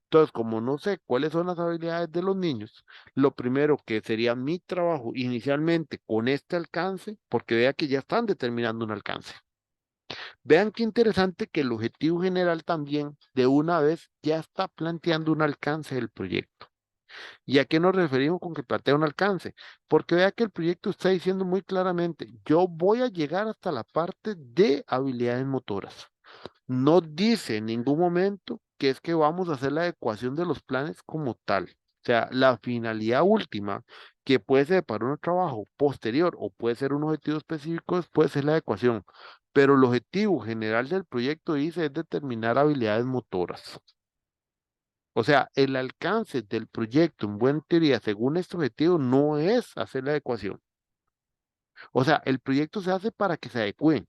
Entonces, como no sé cuáles son las habilidades de los niños, lo primero que sería mi trabajo inicialmente con este alcance, porque vea que ya están determinando un alcance. Vean qué interesante que el objetivo general también de una vez ya está planteando un alcance del proyecto. ¿Y a qué nos referimos con que plantea un alcance? Porque vea que el proyecto está diciendo muy claramente, yo voy a llegar hasta la parte de habilidades motoras. No dice en ningún momento que es que vamos a hacer la adecuación de los planes como tal. O sea, la finalidad última, que puede ser para un trabajo posterior o puede ser un objetivo específico, puede ser la adecuación. Pero el objetivo general del proyecto dice es determinar habilidades motoras. O sea, el alcance del proyecto en buena teoría, según este objetivo, no es hacer la adecuación. O sea, el proyecto se hace para que se adecúen,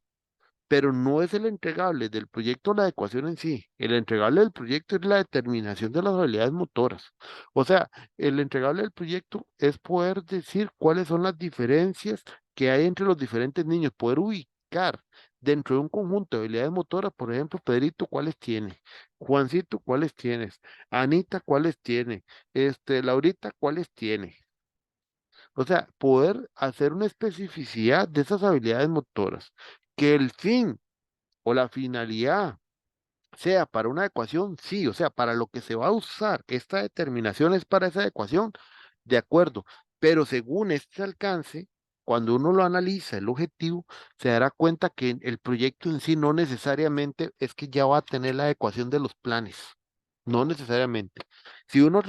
pero no es el entregable del proyecto la adecuación en sí. El entregable del proyecto es la determinación de las habilidades motoras. O sea, el entregable del proyecto es poder decir cuáles son las diferencias que hay entre los diferentes niños, poder ubicar dentro de un conjunto de habilidades motoras, por ejemplo, Pedrito, ¿cuáles tiene? Juancito, ¿cuáles tienes? Anita, ¿cuáles tiene? Laurita, ¿cuáles tiene? O sea, poder hacer una especificidad de esas habilidades motoras, que el fin o la finalidad sea para una ecuación, sí, o sea, para lo que se va a usar esta determinación es para esa ecuación, de acuerdo, pero según este alcance, cuando uno lo analiza, el objetivo, se dará cuenta que el proyecto en sí no necesariamente es que ya va a tener la ecuación de los planes, no necesariamente. Si uno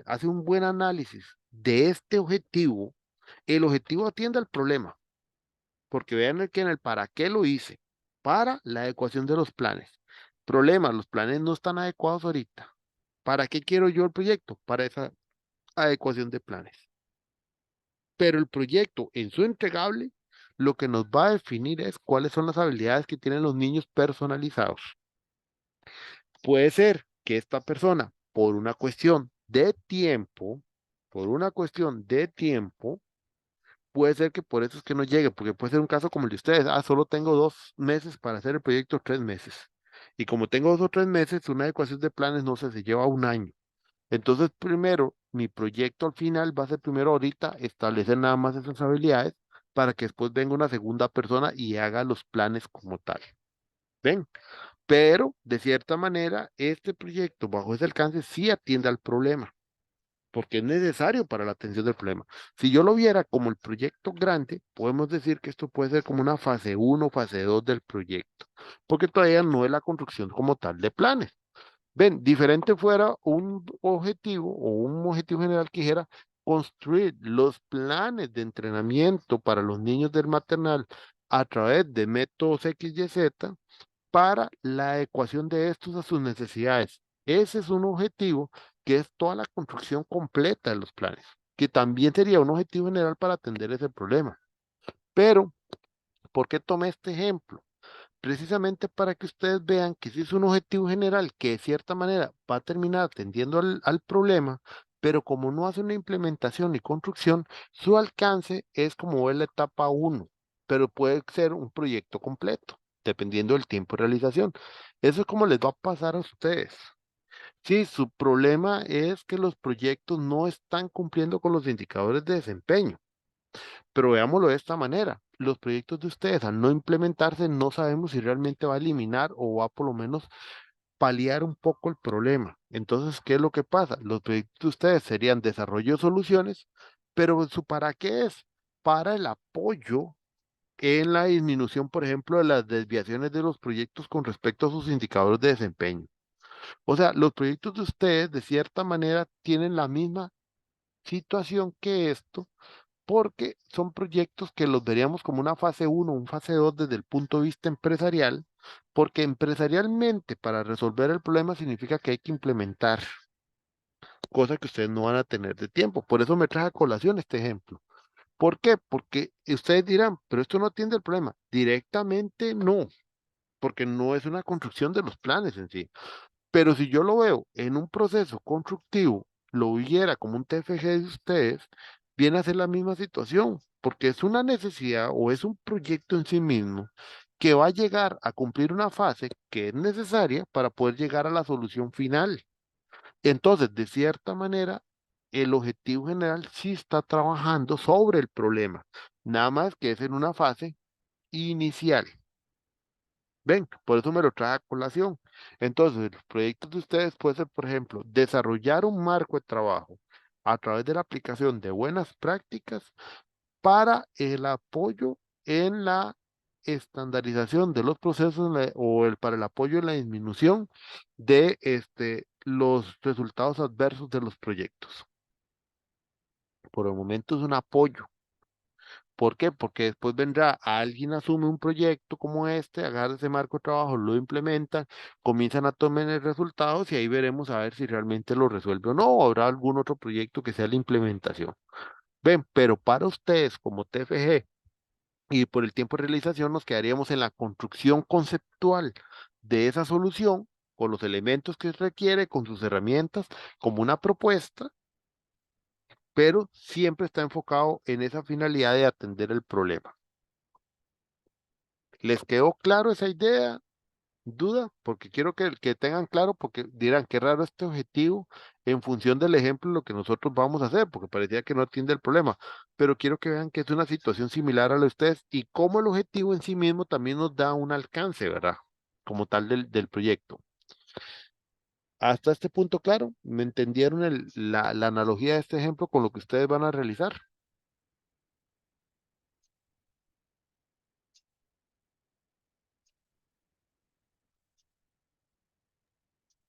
hace un buen análisis de este objetivo, el objetivo atiende al problema, porque vean que en el para qué lo hice, para la ecuación de los planes. Problema, los planes no están adecuados ahorita. ¿Para qué quiero yo el proyecto? Para esa adecuación de planes. Pero el proyecto en su entregable, lo que nos va a definir es cuáles son las habilidades que tienen los niños personalizados. Puede ser que esta persona, por una cuestión de tiempo, puede ser que por eso es que no llegue, porque puede ser un caso como el de ustedes. Ah, solo tengo 2 meses para hacer el proyecto, 3 meses. Y como tengo 2 o 3 meses, una ecuación de planes, no sé, se lleva un año. Entonces, primero, mi proyecto al final va a ser primero ahorita establecer nada más esas habilidades para que después venga una segunda persona y haga los planes como tal. ¿Ven? Pero, de cierta manera, este proyecto bajo ese alcance sí atiende al problema porque es necesario para la atención del problema. Si yo lo viera como el proyecto grande, podemos decir que esto puede ser como una fase uno, fase 2 del proyecto, porque todavía no es la construcción como tal de planes. Ven, diferente fuera un objetivo o un objetivo general que dijera construir los planes de entrenamiento para los niños del maternal a través de métodos X, Y, Z para la ecuación de estos a sus necesidades. Ese es un objetivo que es toda la construcción completa de los planes, que también sería un objetivo general para atender ese problema. Pero, ¿por qué tomé este ejemplo? Precisamente para que ustedes vean que si es un objetivo general que de cierta manera va a terminar atendiendo al problema, pero como no hace una implementación ni construcción, su alcance es como ver la etapa uno, pero puede ser un proyecto completo, dependiendo del tiempo de realización. Eso es como les va a pasar a ustedes. Sí, su problema es que los proyectos no están cumpliendo con los indicadores de desempeño. Pero veámoslo de esta manera. Los proyectos de ustedes, al no implementarse, no sabemos si realmente va a eliminar o va por lo menos paliar un poco el problema. Entonces, ¿qué es lo que pasa? Los proyectos de ustedes serían desarrollo de soluciones, pero ¿su para qué es? Para el apoyo en la disminución, por ejemplo, de las desviaciones de los proyectos con respecto a sus indicadores de desempeño. O sea, los proyectos de ustedes, de cierta manera, tienen la misma situación que esto porque son proyectos que los veríamos como una fase uno, un fase 2 desde el punto de vista empresarial, porque empresarialmente para resolver el problema significa que hay que implementar, cosa que ustedes no van a tener de tiempo. Por eso me traje a colación este ejemplo. ¿Por qué? Porque ustedes dirán, pero esto no atiende el problema. Directamente no, porque no es una construcción de los planes en sí. Pero si yo lo veo en un proceso constructivo, lo viera como un TFG de ustedes, viene a ser la misma situación, porque es una necesidad o es un proyecto en sí mismo que va a llegar a cumplir una fase que es necesaria para poder llegar a la solución final. Entonces, de cierta manera, el objetivo general sí está trabajando sobre el problema, nada más que es en una fase inicial. Ven, por eso me lo trae a colación. Entonces, los proyectos de ustedes pueden ser, por ejemplo, desarrollar un marco de trabajo a través de la aplicación de buenas prácticas para el apoyo en la estandarización de los procesos para el apoyo en la disminución de los resultados adversos de los proyectos. Por el momento es un apoyo. ¿Por qué? Porque después vendrá alguien, asume un proyecto como este, agarra ese marco de trabajo, lo implementa, comienzan a tomar resultados y ahí veremos a ver si realmente lo resuelve o no, o habrá algún otro proyecto que sea la implementación. Ven, pero para ustedes como TFG y por el tiempo de realización nos quedaríamos en la construcción conceptual de esa solución con los elementos que requiere, con sus herramientas, como una propuesta, pero siempre está enfocado en esa finalidad de atender el problema. ¿Les quedó claro esa idea? ¿Duda? Porque quiero que tengan claro, porque dirán, qué raro este objetivo en función del ejemplo lo que nosotros vamos a hacer, porque parecía que no atiende el problema, pero quiero que vean que es una situación similar a la de ustedes y cómo el objetivo en sí mismo también nos da un alcance, ¿verdad? Como tal del proyecto. Hasta este punto, claro, ¿me entendieron la analogía de este ejemplo con lo que ustedes van a realizar?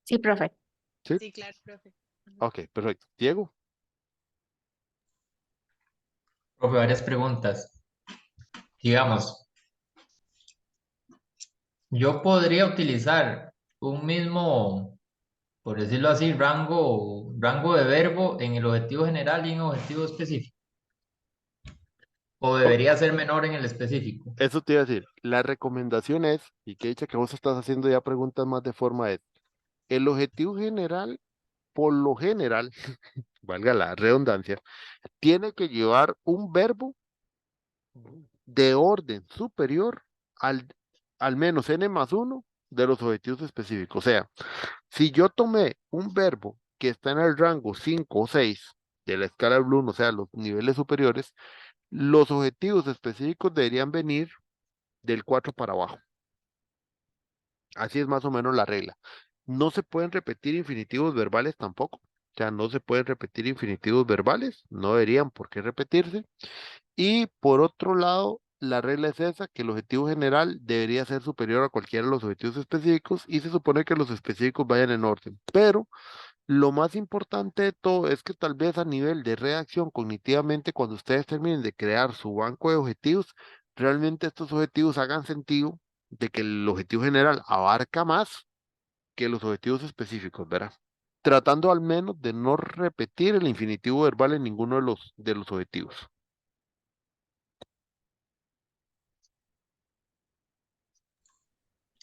Sí, profe. ¿Sí? Sí, claro, profe. Ujú. Ok, perfecto. Diego. Profe, varias preguntas. Digamos, yo podría utilizar un mismo, por decirlo así, rango de verbo en el objetivo general y en el objetivo específico. ¿O O- debería ser menor en el específico? Eso te iba a decir. La recomendación es, y que dicha que vos estás haciendo ya preguntas más de forma es, el objetivo general, por lo general, valga la redundancia, tiene que llevar un verbo de orden superior al, al menos n más uno de los objetivos específicos. O sea, si yo tomé un verbo que está en el rango 5 o 6 de la escala Bloom, o sea, los niveles superiores, los objetivos específicos deberían venir del 4 para abajo. Así es más o menos la regla. No se pueden repetir infinitivos verbales tampoco. O sea, no se pueden repetir infinitivos verbales, no deberían por qué repetirse. Y por otro lado, la regla es esa, que el objetivo general debería ser superior a cualquiera de los objetivos específicos y se supone que los específicos vayan en orden. Pero lo más importante de todo es que tal vez a nivel de redacción cognitivamente, cuando ustedes terminen de crear su banco de objetivos, realmente estos objetivos hagan sentido de que el objetivo general abarca más que los objetivos específicos, ¿verdad? Tratando al menos de no repetir el infinitivo verbal en ninguno de los objetivos.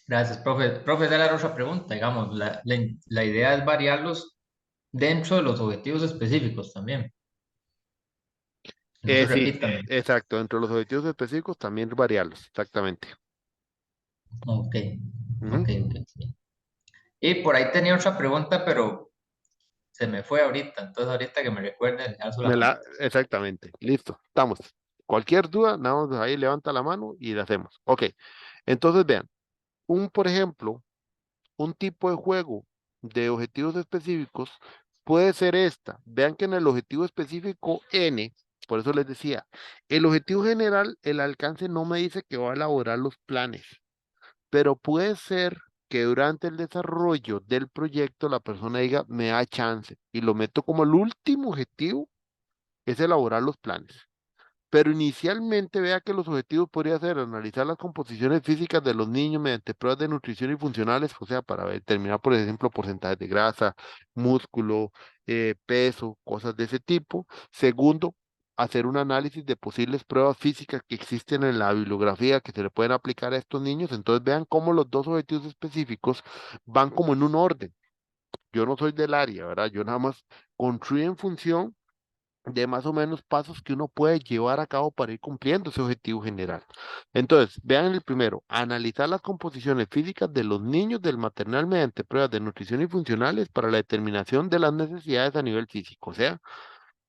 Gracias, profe. Profe, esa era la otra pregunta. Digamos, la idea es variarlos dentro de los objetivos específicos también. Que no se Sí, repitan. exacto. Entre los objetivos específicos también variarlos, exactamente. Ok, Ujú. ok, ok. Y por ahí tenía otra pregunta, pero se me fue ahorita. Entonces, ahorita que me recuerden, le alzo la mano. Exactamente. Listo. Estamos. Cualquier duda, nada más ahí levanta la mano y le hacemos. Ok. Entonces, vean, por ejemplo, un tipo de juego de objetivos específicos puede ser esta. Vean que en el objetivo específico N, por eso les decía, el objetivo general, el alcance no me dice que va a elaborar los planes, pero puede ser que durante el desarrollo del proyecto la persona diga, me da chance y lo meto como el último objetivo, es elaborar los planes. Pero inicialmente vea que los objetivos podría ser analizar las composiciones físicas de los niños mediante pruebas de nutrición y funcionales, o sea, para determinar, por ejemplo, porcentajes de grasa, músculo, peso, cosas de ese tipo. Segundo, hacer un análisis de posibles pruebas físicas que existen en la bibliografía que se le pueden aplicar a estos niños. Entonces vean cómo los dos objetivos específicos van como en un orden. Yo no soy del área, ¿verdad? Yo nada más construyo en función de más o menos pasos que uno puede llevar a cabo para ir cumpliendo ese objetivo general. Entonces, vean el primero, analizar las composiciones físicas de los niños del maternal mediante pruebas de nutrición y funcionales para la determinación de las necesidades a nivel físico. O sea,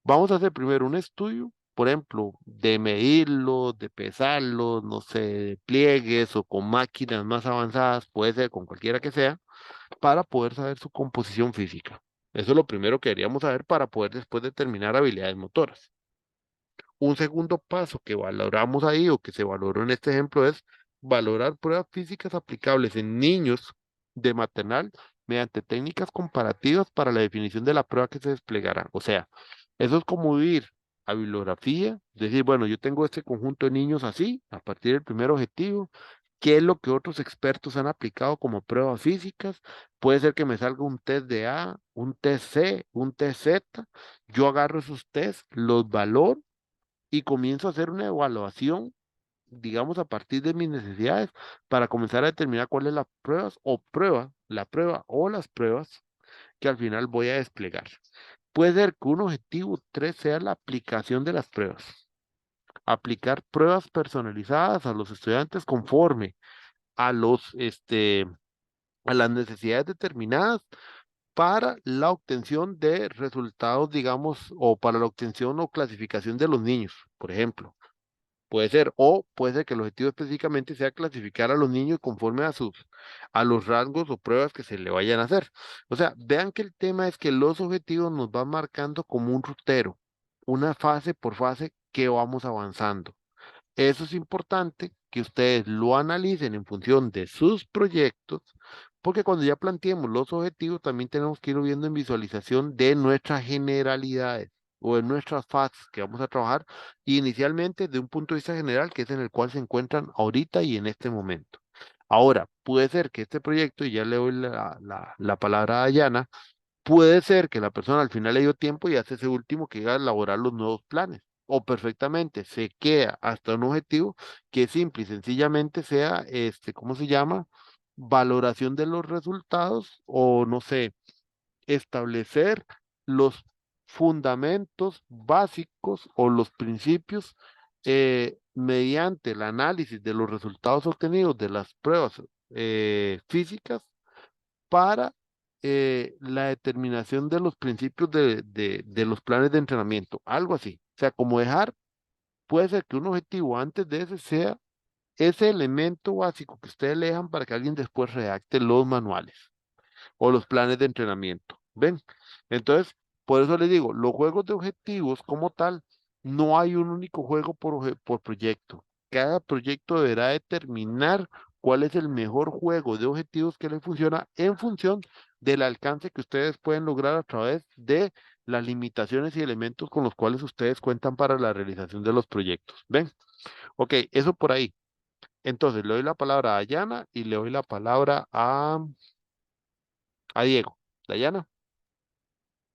vamos a hacer primero un estudio, por ejemplo, de medirlos, de pesarlos, no sé, de pliegues o con máquinas más avanzadas, puede ser con cualquiera que sea para poder saber su composición física. Eso es lo primero que deberíamos saber para poder después determinar habilidades motoras. Un segundo paso que valoramos ahí o que se valoró en este ejemplo es valorar pruebas físicas aplicables en niños de maternal mediante técnicas comparativas para la definición de la prueba que se desplegará. O sea, eso es como ir a bibliografía, decir, bueno, yo tengo este conjunto de niños así, a partir del primer objetivo, qué es lo que otros expertos han aplicado como pruebas físicas. Puede ser que me salga un test de A, un test C, un test Z. Yo agarro esos tests, los valoro y comienzo a hacer una evaluación, digamos, a partir de mis necesidades para comenzar a determinar cuáles las pruebas o la prueba o las pruebas que al final voy a desplegar. Puede ser que un objetivo 3 sea la aplicación de las pruebas. Aplicar pruebas personalizadas a los estudiantes conforme a a las necesidades determinadas para la obtención de resultados, digamos, o para la obtención o clasificación de los niños, por ejemplo. Puede ser, o puede ser que el objetivo específicamente sea clasificar a los niños conforme a los rasgos o pruebas que se le vayan a hacer. O sea, vean que el tema es que los objetivos nos van marcando como un rutero, una fase por fase que vamos avanzando. Eso es importante que ustedes lo analicen en función de sus proyectos, porque cuando ya planteemos los objetivos, también tenemos que ir viendo en visualización de nuestras generalidades o de nuestras fases que vamos a trabajar inicialmente de un punto de vista general, que es en el cual se encuentran ahorita y en este momento. Ahora, puede ser que este proyecto, y ya le doy la palabra a Dayana, puede ser que la persona al final le dio tiempo y hace ese último que llega a elaborar los nuevos planes. O perfectamente se queda hasta un objetivo que simple y sencillamente sea, ¿cómo se llama? Valoración de los resultados o no sé, establecer los fundamentos básicos o los principios mediante el análisis de los resultados obtenidos de las pruebas físicas para la determinación de los principios de los planes de entrenamiento, algo así. O sea, como dejar, puede ser que un objetivo antes de ese sea ese elemento básico que ustedes le dejan para que alguien después redacte los manuales o los planes de entrenamiento. ¿Ven? Entonces, por eso les digo, los juegos de objetivos como tal, no hay un único juego por proyecto. Cada proyecto deberá determinar cuál es el mejor juego de objetivos que le funciona en función del alcance que ustedes pueden lograr a través de las limitaciones y elementos con los cuales ustedes cuentan para la realización de los proyectos. ¿Ven? Ok, eso por ahí. Entonces, le doy la palabra a Dayana y le doy la palabra a Diego. Dayana.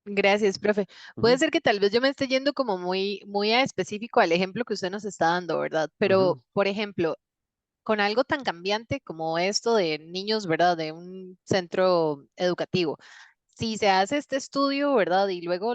Gracias, profe. Puede Ujú, ser que tal vez yo me esté yendo como muy a específico al ejemplo que usted nos está dando, ¿verdad? Pero, ujú. por ejemplo, con algo tan cambiante como esto de niños, ¿verdad? De un centro educativo. Si se hace este estudio, ¿verdad? Y luego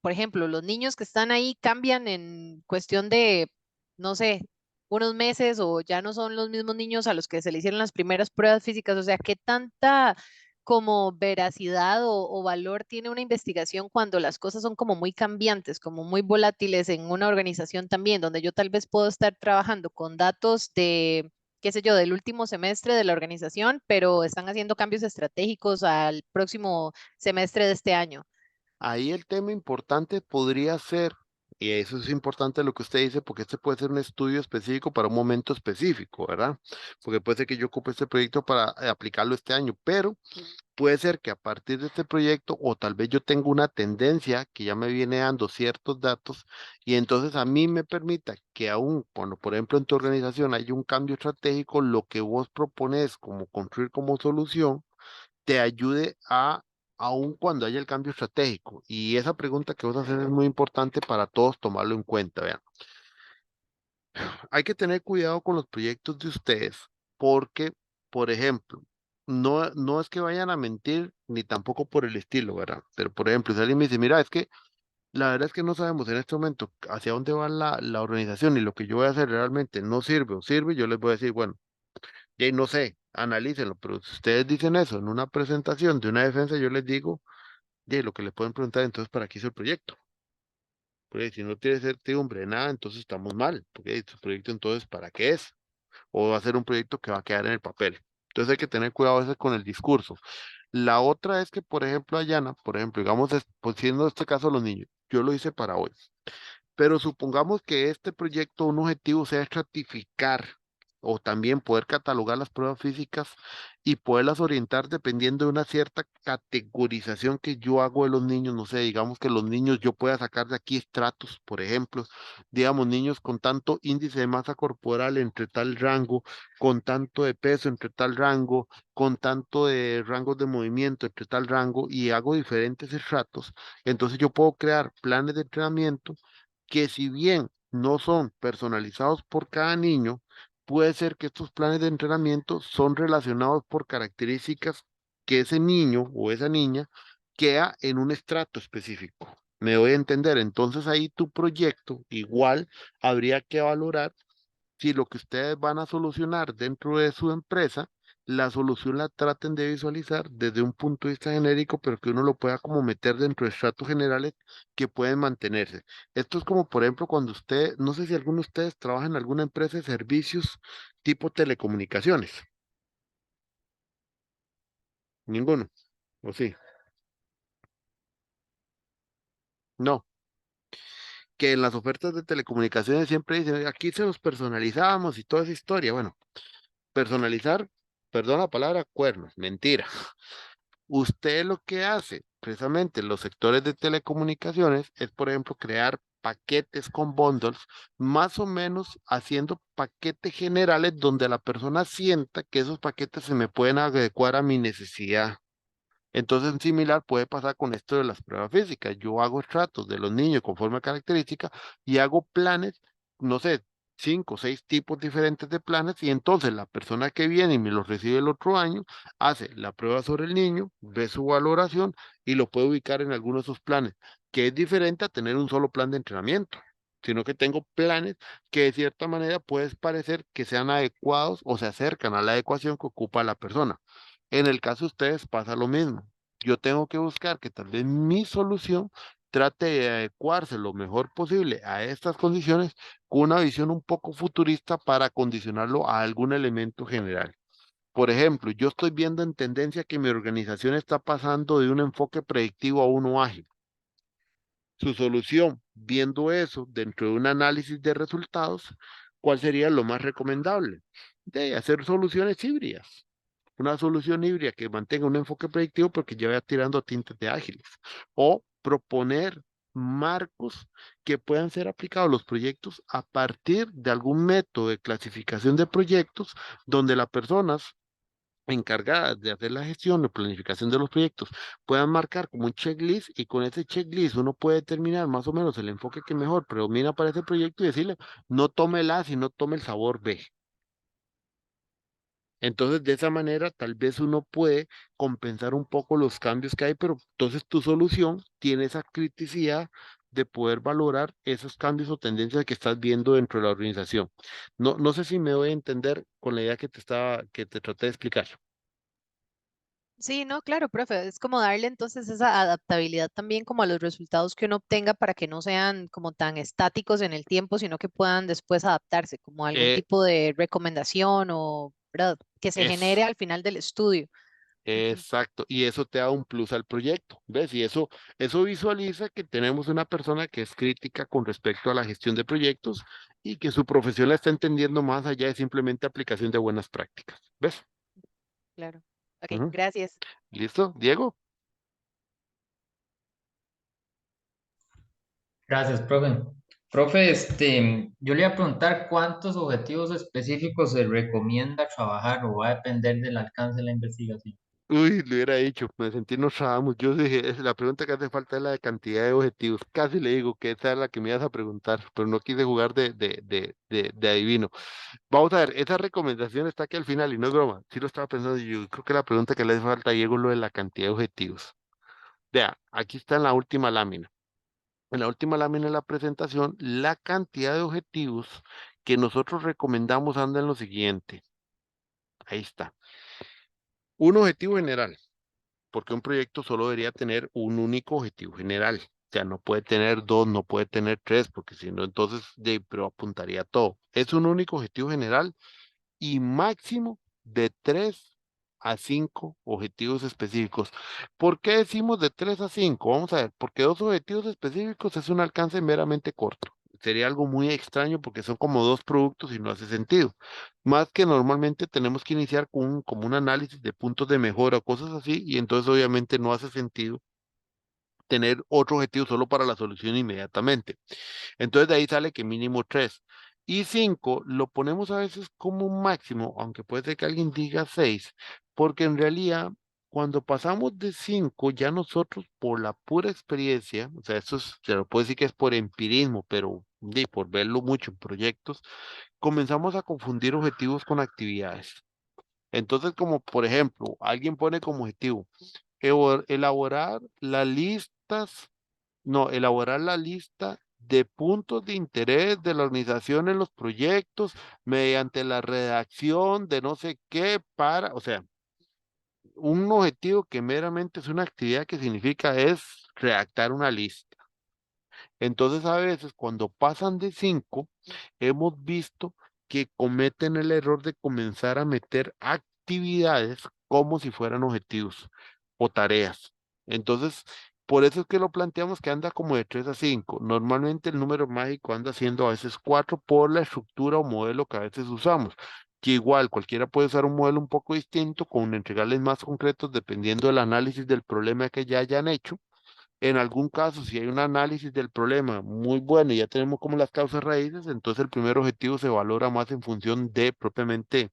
por ejemplo, los niños que están ahí cambian en cuestión de, no sé, unos meses o ya no son los mismos niños a los que se le hicieron las primeras pruebas físicas. O sea, ¿qué tanta como veracidad o valor tiene una investigación cuando las cosas son como muy cambiantes, como muy volátiles en una organización también, donde yo tal vez puedo estar trabajando con datos de qué sé yo, del último semestre de la organización, pero están haciendo cambios estratégicos al próximo semestre de este año? Ahí el tema importante podría ser, y eso es importante lo que usted dice, porque este puede ser un estudio específico para un momento específico, ¿verdad? Porque puede ser que yo ocupe este proyecto para aplicarlo este año, pero puede ser que a partir de este proyecto, o tal vez yo tenga una tendencia que ya me viene dando ciertos datos, y entonces a mí me permita que aún cuando, por ejemplo, en tu organización hay un cambio estratégico, lo que vos propones como construir como solución, te ayude aún cuando haya el cambio estratégico. Y esa pregunta que vos haces es muy importante para todos tomarlo en cuenta. Vean, hay que tener cuidado con los proyectos de ustedes porque, por ejemplo, no es que vayan a mentir ni tampoco por el estilo, ¿verdad? Pero, por ejemplo, si alguien me dice, mira, es que la verdad es que no sabemos en este momento hacia dónde va la organización y lo que yo voy a hacer realmente no sirve o sirve, yo les voy a decir, bueno, ya no sé, analícenlo, pero si ustedes dicen eso en una presentación de una defensa, yo les digo, y lo que le pueden preguntar entonces, ¿para qué hizo el proyecto? Porque si no tiene certidumbre de nada, entonces estamos mal. Porque tu proyecto entonces, ¿para qué es? O va a ser un proyecto que va a quedar en el papel. Entonces hay que tener cuidado a veces con el discurso. La otra es que, por ejemplo, Ayana, por ejemplo, digamos, pues siendo este caso los niños, yo lo hice para hoy. Pero supongamos que este proyecto, un objetivo sea estratificar o también poder catalogar las pruebas físicas y poderlas orientar dependiendo de una cierta categorización que yo hago de los niños. No sé, digamos que los niños yo pueda sacar de aquí estratos, por ejemplo, digamos, niños con tanto índice de masa corporal entre tal rango, con tanto de peso entre tal rango, con tanto de rangos de movimiento entre tal rango y hago diferentes estratos. Entonces yo puedo crear planes de entrenamiento que si bien no son personalizados por cada niño, puede ser que estos planes de entrenamiento son relacionados por características que ese niño o esa niña queda en un estrato específico. Me doy a entender. Entonces ahí tu proyecto igual habría que valorar si lo que ustedes van a solucionar dentro de su empresa la solución la traten de visualizar desde un punto de vista genérico, pero que uno lo pueda como meter dentro de estratos generales que pueden mantenerse. Esto es como, por ejemplo, cuando usted, no sé si alguno de ustedes trabaja en alguna empresa de servicios tipo telecomunicaciones. Ninguno. ¿O sí? No. Que en las ofertas de telecomunicaciones siempre dicen, aquí se los personalizamos y toda esa historia. Bueno, personalizar, perdón la palabra, cuernos, mentira. Usted lo que hace, precisamente en los sectores de telecomunicaciones, es, por ejemplo, crear paquetes con bundles, más o menos haciendo paquetes generales donde la persona sienta que esos paquetes se me pueden adecuar a mi necesidad. Entonces, similar puede pasar con esto de las pruebas físicas. Yo hago estratos de los niños conforme a característica y hago planes, no sé, 5 o 6 tipos diferentes de planes y entonces la persona que viene y me los recibe el otro año hace la prueba sobre el niño, ve su valoración y lo puede ubicar en alguno de esos planes, que es diferente a tener un solo plan de entrenamiento, sino que tengo planes que de cierta manera puedes parecer que sean adecuados o se acercan a la adecuación que ocupa la persona. En el caso de ustedes pasa lo mismo. Yo tengo que buscar que tal vez mi solución trate de adecuarse lo mejor posible a estas condiciones con una visión un poco futurista para condicionarlo a algún elemento general. Por ejemplo, yo estoy viendo en tendencia que mi organización está pasando de un enfoque predictivo a uno ágil. Su solución, viendo eso dentro de un análisis de resultados, ¿cuál sería lo más recomendable? De hacer soluciones híbridas, una solución híbrida que mantenga un enfoque predictivo porque ya vaya tirando tintes de ágiles. O proponer marcos que puedan ser aplicados a los proyectos a partir de algún método de clasificación de proyectos donde las personas encargadas de hacer la gestión o planificación de los proyectos puedan marcar como un checklist y con ese checklist uno puede determinar más o menos el enfoque que mejor predomina para ese proyecto y decirle, no tome el A, sino tome el sabor B. Entonces, de esa manera, tal vez uno puede compensar un poco los cambios que hay, pero entonces tu solución tiene esa criticidad de poder valorar esos cambios o tendencias que estás viendo dentro de la organización. No, no sé si me doy a entender con la idea que te traté de explicar. Sí, no, claro, profe, es como darle entonces esa adaptabilidad también como a los resultados que uno obtenga para que no sean como tan estáticos en el tiempo, sino que puedan después adaptarse, como algún Eh, tipo de recomendación o, ¿verdad? Que se es genere al final del estudio. Ujú. exacto, y eso te da un plus al proyecto, ¿ves? Y eso visualiza que tenemos una persona que es crítica con respecto a la gestión de proyectos y que su profesión la está entendiendo más allá de simplemente aplicación de buenas prácticas, ¿ves? Claro. Ok, Ujú. gracias. ¿Listo? Diego. Gracias, profe. Profe, yo le iba a preguntar cuántos objetivos específicos se recomienda trabajar o va a depender del alcance de la investigación. Uy, lo hubiera dicho, me sentí nos trabamos. Yo dije, la pregunta que hace falta es la de cantidad de objetivos. Casi le digo que esa es la que me ibas a preguntar, pero no quise jugar de adivino. Vamos a ver, esa recomendación está aquí al final y no es broma. Sí lo estaba pensando yo. Creo que la pregunta que le hace falta a Diego es lo de la cantidad de objetivos. Vea, aquí está en la última lámina. En la última lámina de la presentación, la cantidad de objetivos que nosotros recomendamos anda en lo siguiente. Ahí está. Un objetivo general, porque un proyecto solo debería tener un único objetivo general. O sea, no puede tener dos, no puede tener tres, porque si no, entonces, pero apuntaría todo. Es un único objetivo general y máximo de 3 a 5 objetivos específicos. ¿Por qué decimos de 3 a 5? Vamos a ver, porque 2 objetivos específicos es un alcance meramente corto. Sería algo muy extraño porque son como dos productos y no hace sentido. Más que normalmente tenemos que iniciar con como un análisis de puntos de mejora o cosas así, y entonces obviamente no hace sentido tener otro objetivo solo para la solución inmediatamente. Entonces de ahí sale que mínimo 3. Y 5 lo ponemos a veces como un máximo, aunque puede ser que alguien diga 6, porque en realidad cuando pasamos de 5 ya nosotros por la pura experiencia, o sea, se lo puede decir que es por empirismo, pero por verlo mucho en proyectos, comenzamos a confundir objetivos con actividades. Entonces, como por ejemplo, alguien pone como objetivo elaborar las listas, no, elaborar la lista de puntos de interés de la organización en los proyectos mediante la redacción de no sé qué para, o sea, un objetivo que meramente es una actividad que significa es redactar una lista. Entonces, a veces cuando pasan de 5, hemos visto que cometen el error de comenzar a meter actividades como si fueran objetivos o tareas. Entonces, por eso es que lo planteamos que anda como de 3 a 5. Normalmente el número mágico anda siendo a veces 4 por la estructura o modelo que a veces usamos. Que igual cualquiera puede usar un modelo un poco distinto con entregarles más concretos dependiendo del análisis del problema que ya hayan hecho. En algún caso, si hay un análisis del problema muy bueno y ya tenemos como las causas raíces, entonces el primer objetivo se valora más en función de propiamente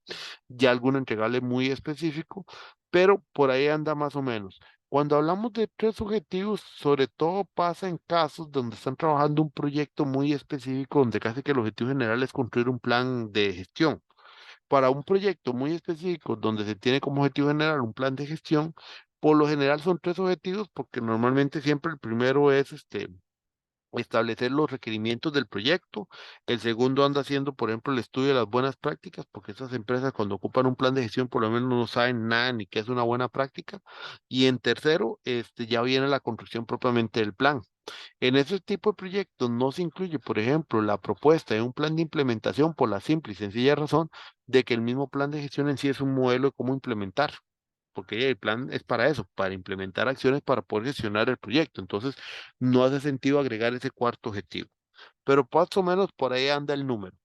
ya algún entregable muy específico, pero por ahí anda más o menos. Cuando hablamos de 3 objetivos, sobre todo pasa en casos donde están trabajando un proyecto muy específico, donde casi que el objetivo general es construir un plan de gestión. Para un proyecto muy específico, donde se tiene como objetivo general un plan de gestión, por lo general son 3 objetivos, porque normalmente siempre el primero es establecer los requerimientos del proyecto. El segundo anda haciendo, por ejemplo, el estudio de las buenas prácticas, porque esas empresas cuando ocupan un plan de gestión por lo menos no saben nada ni qué es una buena práctica. Y en tercero, ya viene la construcción propiamente del plan. En ese tipo de proyectos no se incluye, por ejemplo, la propuesta de un plan de implementación por la simple y sencilla razón de que el mismo plan de gestión en sí es un modelo de cómo implementar, porque el plan es para eso, para implementar acciones para poder gestionar el proyecto. Entonces, no hace sentido agregar ese cuarto objetivo. Pero más o menos por ahí anda el número.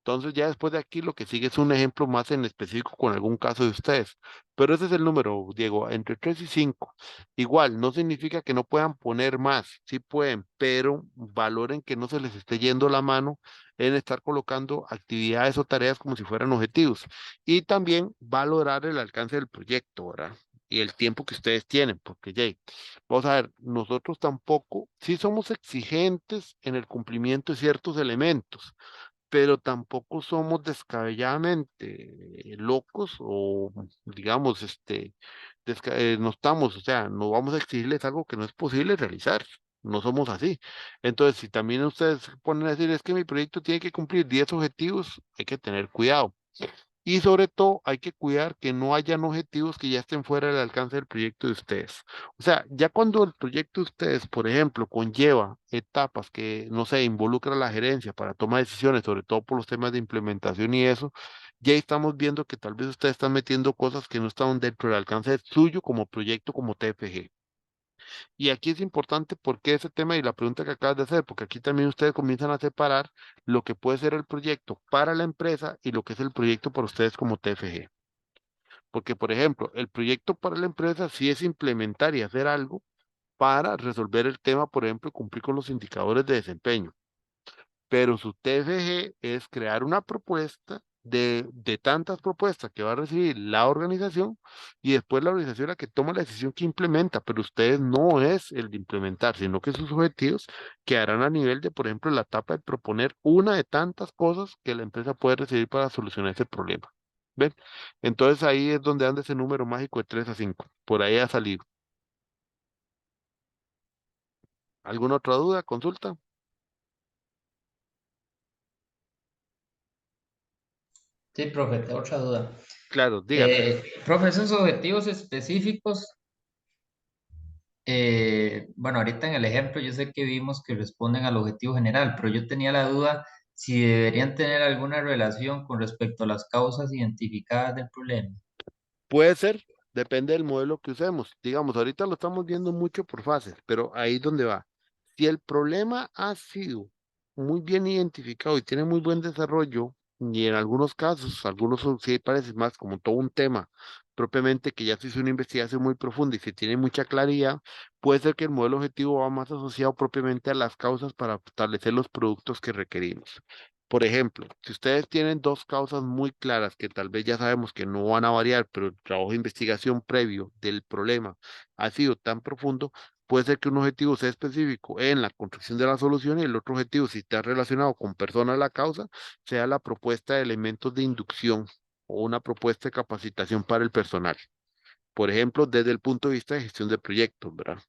Entonces ya después de aquí lo que sigue es un ejemplo más en específico con algún caso de ustedes. Pero ese es el número, Diego, entre 3 y 5. Igual, no significa que no puedan poner más, sí pueden, pero valoren que no se les esté yendo la mano en estar colocando actividades o tareas como si fueran objetivos. Y también valorar el alcance del proyecto, ¿verdad? Y el tiempo que ustedes tienen, porque Jay, vamos a ver, nosotros tampoco, sí somos exigentes en el cumplimiento de ciertos elementos, pero tampoco somos descabelladamente locos o, digamos, no estamos, o sea, no vamos a exigirles algo que no es posible realizar. No somos así. Entonces, si también ustedes se ponen a decir, es que mi proyecto tiene que cumplir 10 objetivos, hay que tener cuidado. Y sobre todo, hay que cuidar que no hayan objetivos que ya estén fuera del alcance del proyecto de ustedes. O sea, ya cuando el proyecto de ustedes, por ejemplo, conlleva etapas que, no sé, involucra a la gerencia para tomar decisiones, sobre todo por los temas de implementación y eso, ya estamos viendo que tal vez ustedes están metiendo cosas que no están dentro del alcance suyo como proyecto, como TFG. Y aquí es importante porque ese tema y la pregunta que acabas de hacer, porque aquí también ustedes comienzan a separar lo que puede ser el proyecto para la empresa y lo que es el proyecto para ustedes como TFG. Porque, por ejemplo, el proyecto para la empresa sí es implementar y hacer algo para resolver el tema, por ejemplo, cumplir con los indicadores de desempeño, pero su TFG es crear una propuesta de tantas propuestas que va a recibir la organización y después la organización es la que toma la decisión que implementa, pero ustedes no es el de implementar, sino que sus objetivos quedarán a nivel de, por ejemplo, la etapa de proponer una de tantas cosas que la empresa puede recibir para solucionar ese problema. ¿Ven? Entonces ahí es donde anda ese número mágico de 3 a 5. Por ahí ha salido. ¿Alguna otra duda? ¿Consulta? Sí, profe, tengo otra duda. Claro, dígame. Profe, esos objetivos específicos, bueno, ahorita en el ejemplo yo sé que vimos que responden al objetivo general, pero yo tenía la duda si deberían tener alguna relación con respecto a las causas identificadas del problema. Puede ser, depende del modelo que usemos. Digamos, ahorita lo estamos viendo mucho por fases, pero ahí es donde va. Si el problema ha sido muy bien identificado y tiene muy buen desarrollo, y en algunos casos, algunos sí parece más como todo un tema propiamente que ya se hizo una investigación muy profunda y se tiene mucha claridad, puede ser que el modelo objetivo va más asociado propiamente a las causas para establecer los productos que requerimos. Por ejemplo, si ustedes tienen dos causas muy claras que tal vez ya sabemos que no van a variar, pero el trabajo de investigación previo del problema ha sido tan profundo, puede ser que un objetivo sea específico en la construcción de la solución y el otro objetivo, si está relacionado con personas la causa, sea la propuesta de elementos de inducción o una propuesta de capacitación para el personal. Por ejemplo, desde el punto de vista de gestión de proyectos, ¿verdad?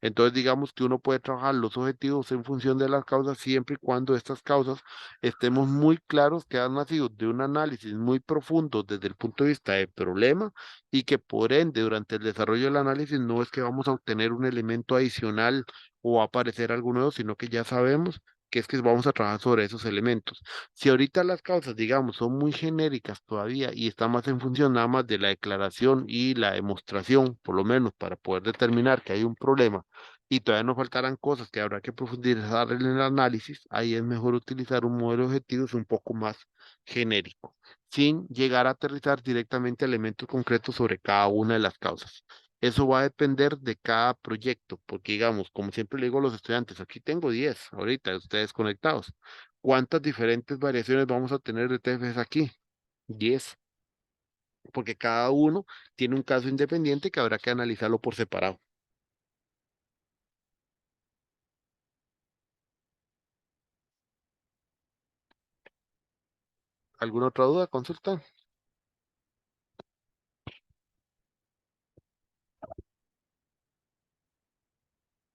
Entonces, digamos que uno puede trabajar los objetivos en función de las causas siempre y cuando estas causas estemos muy claros que han nacido de un análisis muy profundo desde el punto de vista del problema y que por ende durante el desarrollo del análisis no es que vamos a obtener un elemento adicional o va a aparecer algo nuevo, sino que ya sabemos que es que vamos a trabajar sobre esos elementos. Si ahorita las causas, digamos, son muy genéricas todavía y están más en función nada más de la declaración y la demostración, por lo menos para poder determinar que hay un problema, y todavía nos faltarán cosas que habrá que profundizar en el análisis, ahí es mejor utilizar un modelo de objetivos un poco más genérico, sin llegar a aterrizar directamente elementos concretos sobre cada una de las causas. Eso va a depender de cada proyecto, porque digamos, como siempre le digo a los estudiantes, aquí tengo 10 ahorita, ustedes conectados. ¿Cuántas diferentes variaciones vamos a tener de TFS aquí? 10, porque cada uno tiene un caso independiente que habrá que analizarlo por separado. ¿Alguna otra duda? Consulta.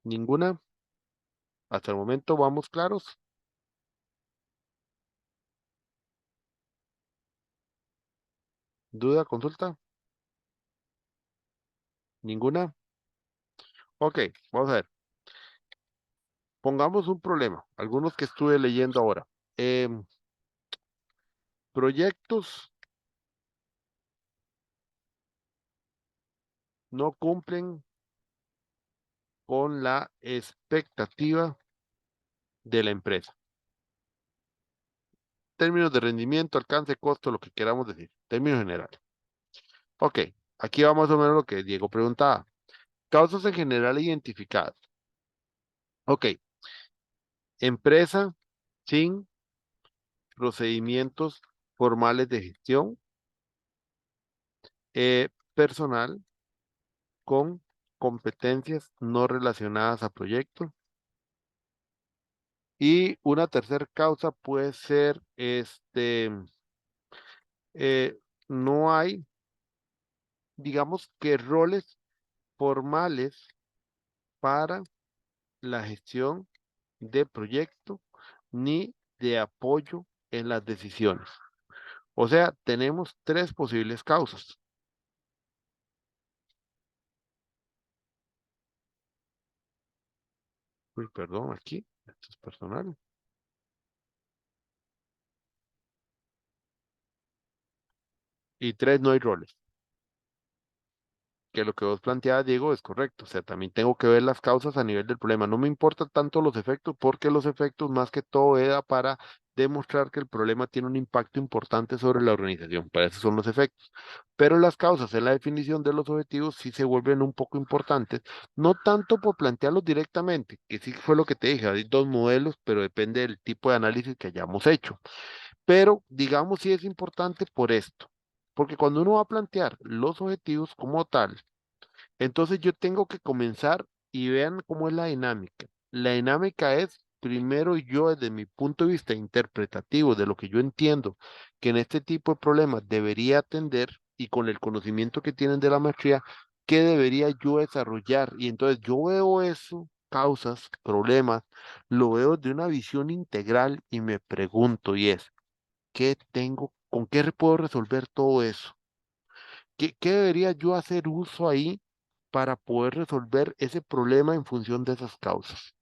¿Ninguna? Hasta el momento vamos claros. ¿Duda? ¿Consulta? ¿Ninguna? Ok, vamos a ver. Pongamos un problema, algunos que estuve leyendo ahora. Proyectos no cumplen con la expectativa de la empresa. Términos de rendimiento, alcance, costo, lo que queramos decir. Términos generales. Ok, aquí va más o menos lo que Diego preguntaba. Causas en general identificadas. Ok, empresa sin procedimientos formales de gestión, personal con competencias no relacionadas a proyectos. Y una tercera causa puede ser, no hay, digamos que roles formales para la gestión de proyecto ni de apoyo en las decisiones. O sea, tenemos tres posibles causas. Uy, perdón, aquí, esto es personal. Y tres, no hay roles. Que lo que vos planteabas, Diego, es correcto. O sea, también tengo que ver las causas a nivel del problema. No me importa tanto los efectos, porque los efectos más que todo era para demostrar que el problema tiene un impacto importante sobre la organización. Para eso son los efectos. Pero las causas en la definición de los objetivos sí se vuelven un poco importantes, no tanto por plantearlos directamente, que sí fue lo que te dije, hay dos modelos, pero depende del tipo de análisis que hayamos hecho. Pero digamos sí es importante por esto. Porque cuando uno va a plantear los objetivos como tal, entonces yo tengo que comenzar y vean cómo es la dinámica. La dinámica es, primero yo desde mi punto de vista interpretativo, de lo que yo entiendo que en este tipo de problemas debería atender y con el conocimiento que tienen de la maestría, ¿qué debería yo desarrollar? Y entonces yo veo eso, causas, problemas, lo veo de una visión integral y me pregunto y es, ¿qué tengo? ¿Con qué puedo resolver todo eso? ¿Qué debería yo hacer uso ahí para poder resolver ese problema en función de esas causas?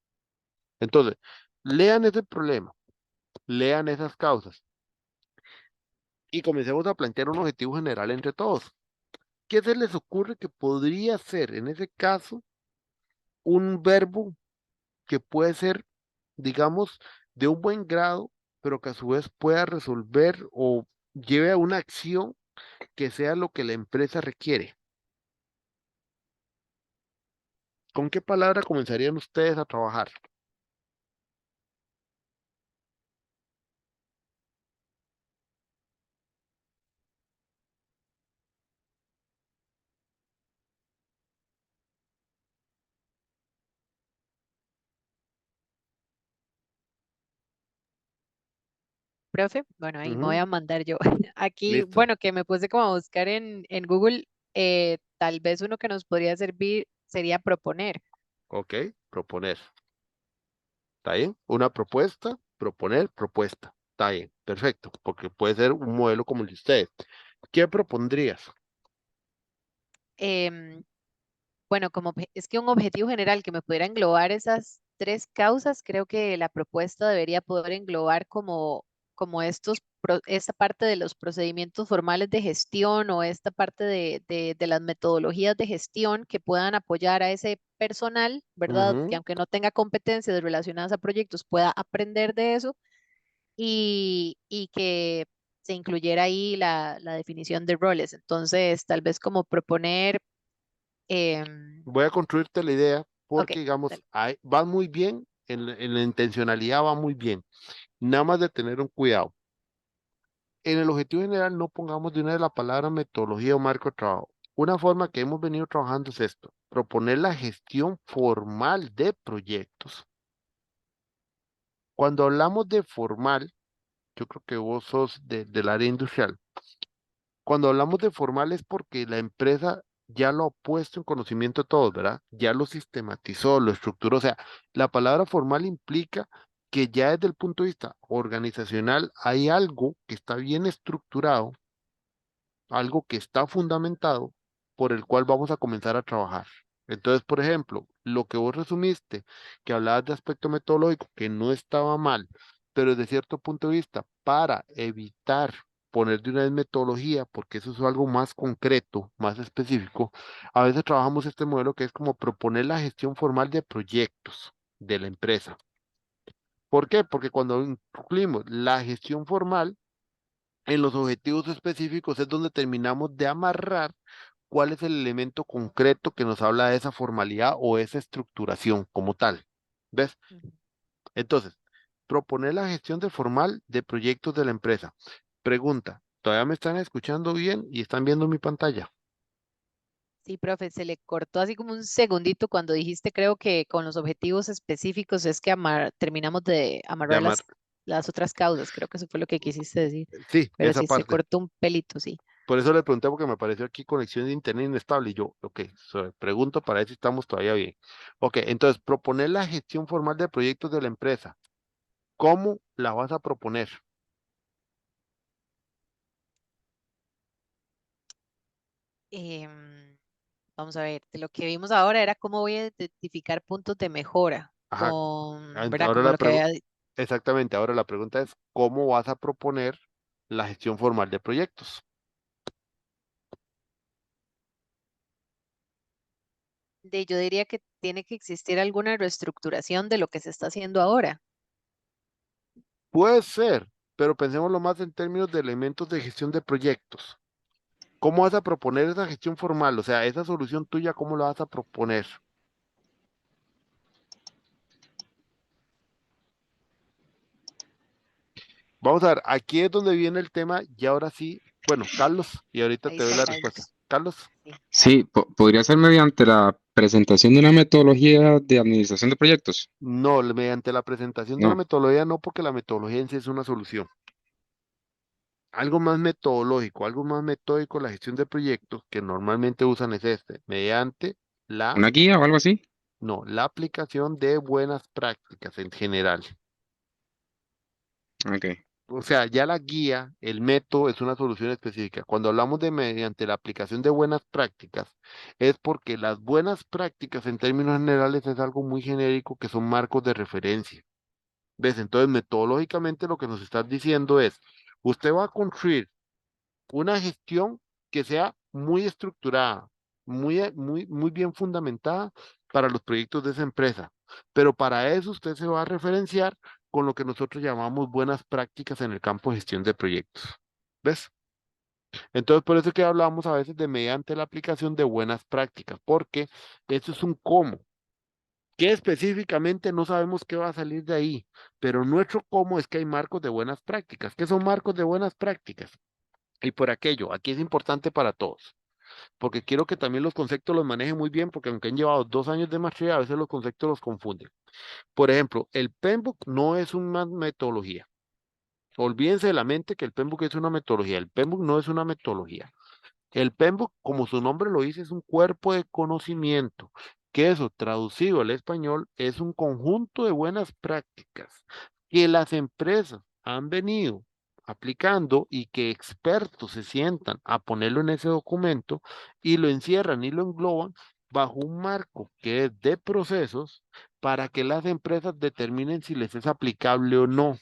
Entonces, lean ese problema, lean esas causas y comencemos a plantear un objetivo general entre todos. ¿Qué se les ocurre que podría ser en ese caso un verbo que puede ser, digamos, de un buen grado, pero que a su vez pueda resolver o lleve a una acción que sea lo que la empresa requiere? ¿Con qué palabra comenzarían ustedes a trabajar? Profe, bueno, ahí me voy Ujú, a mandar yo. Aquí, listo. bueno, que me puse como a buscar en Google, tal vez uno que nos podría servir sería proponer. Ok, proponer. ¿Está bien? Una propuesta, proponer, propuesta. Está bien, perfecto, porque puede ser un modelo como el de ustedes. ¿Qué propondrías? Em, bueno, es que un objetivo general que me pudiera englobar esas tres causas, creo que la propuesta debería poder englobar como esta parte de los procedimientos formales de gestión o esta parte de las metodologías de gestión que puedan apoyar a ese personal, ¿verdad? Que Ujú. aunque no tenga competencias relacionadas a proyectos, pueda aprender de eso y que se incluyera ahí la definición de roles. Entonces, tal vez como proponer, em, Voy a construirte la idea ok, porque, digamos, dale. va muy bien, en la intencionalidad va muy bien. Nada más de tener un cuidado. En el objetivo general no pongamos de una vez la palabra metodología o marco de trabajo. Una forma que hemos venido trabajando es esto, proponer la gestión formal de proyectos. Cuando hablamos de formal, yo creo que vos sos del área industrial. Cuando hablamos de formal es porque la empresa ya lo ha puesto en conocimiento de todos, ¿verdad? Ya lo sistematizó, lo estructuró. O sea, la palabra formal implica que ya desde el punto de vista organizacional hay algo que está bien estructurado, algo que está fundamentado, por el cual vamos a comenzar a trabajar. Entonces, por ejemplo, lo que vos resumiste, que hablabas de aspecto metodológico, que no estaba mal, pero desde cierto punto de vista, para evitar poner de una vez metodología, porque eso es algo más concreto, más específico, a veces trabajamos este modelo que es como proponer la gestión formal de proyectos de la empresa. ¿Por qué? Porque cuando incluimos la gestión formal, en los objetivos específicos es donde terminamos de amarrar cuál es el elemento concreto que nos habla de esa formalidad o esa estructuración como tal. ¿Ves? Ujú. Entonces, proponer la gestión de formal de proyectos de la empresa. Pregunta, ¿todavía me están escuchando bien y están viendo mi pantalla? Sí, profe, se le cortó así como un segundito cuando dijiste, creo que con los objetivos específicos es que terminamos de De amarrar amar. las otras causas, creo que eso fue lo que quisiste decir, Sí, pero esa sí se parte. cortó un pelito, sí. Por eso le pregunté porque me apareció aquí conexión de internet inestable y yo, ok, pregunto para ver si estamos todavía bien. Ok, entonces, proponer la gestión formal de proyectos de la empresa. ¿Cómo la vas a proponer? Em, Vamos a ver, de lo que vimos ahora era cómo voy a identificar puntos de mejora Ajá. ¿verdad? Ahora Como la lo que había, exactamente, ahora la pregunta es, ¿cómo vas a proponer la gestión formal de proyectos? yo diría que tiene que existir alguna reestructuración de lo que se está haciendo ahora. Puede ser, pero pensémoslo más en términos de elementos de gestión de proyectos. ¿Cómo vas a proponer esa gestión formal? O sea, esa solución tuya, ¿cómo la vas a proponer? Vamos a ver, aquí es donde viene el tema y ahora sí, bueno, Carlos, y ahorita Ahí te doy está la respuesta. Carlos. Carlos, Sí. Sí, podría ser mediante la presentación de una metodología de administración de proyectos. no, mediante la presentación de la No, metodología, no, porque la metodología en sí es una solución. Algo más metodológico, algo más metódico, la gestión de proyectos que normalmente usan es este, mediante la, una guía o algo así. no, la aplicación de buenas prácticas en general. Ok. O sea, ya la guía, el método es una solución específica. Cuando hablamos de mediante la aplicación de buenas prácticas, es porque las buenas prácticas en términos generales es algo muy genérico que son marcos de referencia. ¿Ves? Entonces, metodológicamente lo que nos estás diciendo es, usted va a construir una gestión que sea muy estructurada, muy bien fundamentada para los proyectos de esa empresa. Pero para eso usted se va a referenciar con lo que nosotros llamamos buenas prácticas en el campo de gestión de proyectos. ¿Ves? Entonces, por eso es que hablamos a veces de mediante la aplicación de buenas prácticas, porque eso es un cómo. Que específicamente no sabemos qué va a salir de ahí, pero nuestro cómo es que hay marcos de buenas prácticas. ¿Qué son marcos de buenas prácticas? Y por aquello, aquí es importante para todos, porque quiero que también los conceptos los manejen muy bien, porque aunque han llevado 2 años de maestría, a veces los conceptos los confunden. Por ejemplo, el PMBOK no es una metodología. Olvídense de la mente que el PMBOK es una metodología. El PMBOK no es una metodología. El PMBOK, como su nombre lo dice, es un cuerpo de conocimiento que eso traducido al español es un conjunto de buenas prácticas que las empresas han venido aplicando y que expertos se sientan a ponerlo en ese documento y lo encierran y lo engloban bajo un marco que es de procesos para que las empresas determinen si les es aplicable o no.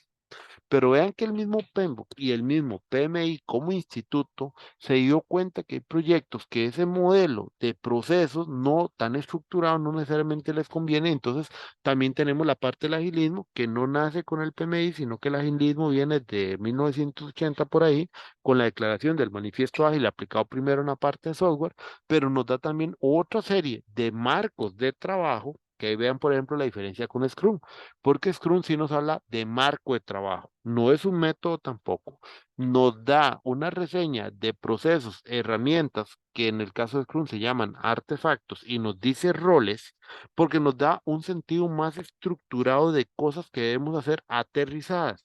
Pero vean que el mismo PMBOK y el mismo PMI como instituto se dio cuenta que hay proyectos que ese modelo de procesos no tan estructurado no necesariamente les conviene. Entonces también tenemos la parte del agilismo que no nace con el PMI, sino que el agilismo viene de 1980 por ahí, con la declaración del manifiesto ágil aplicado primero en la parte de software, pero nos da también otra serie de marcos de trabajo. Que ahí vean, por ejemplo, la diferencia con Scrum. Porque Scrum sí nos habla de marco de trabajo, no es un método tampoco. Nos da una reseña de procesos, herramientas, que en el caso de Scrum se llaman artefactos, y nos dice roles, porque nos da un sentido más estructurado de cosas que debemos hacer aterrizadas,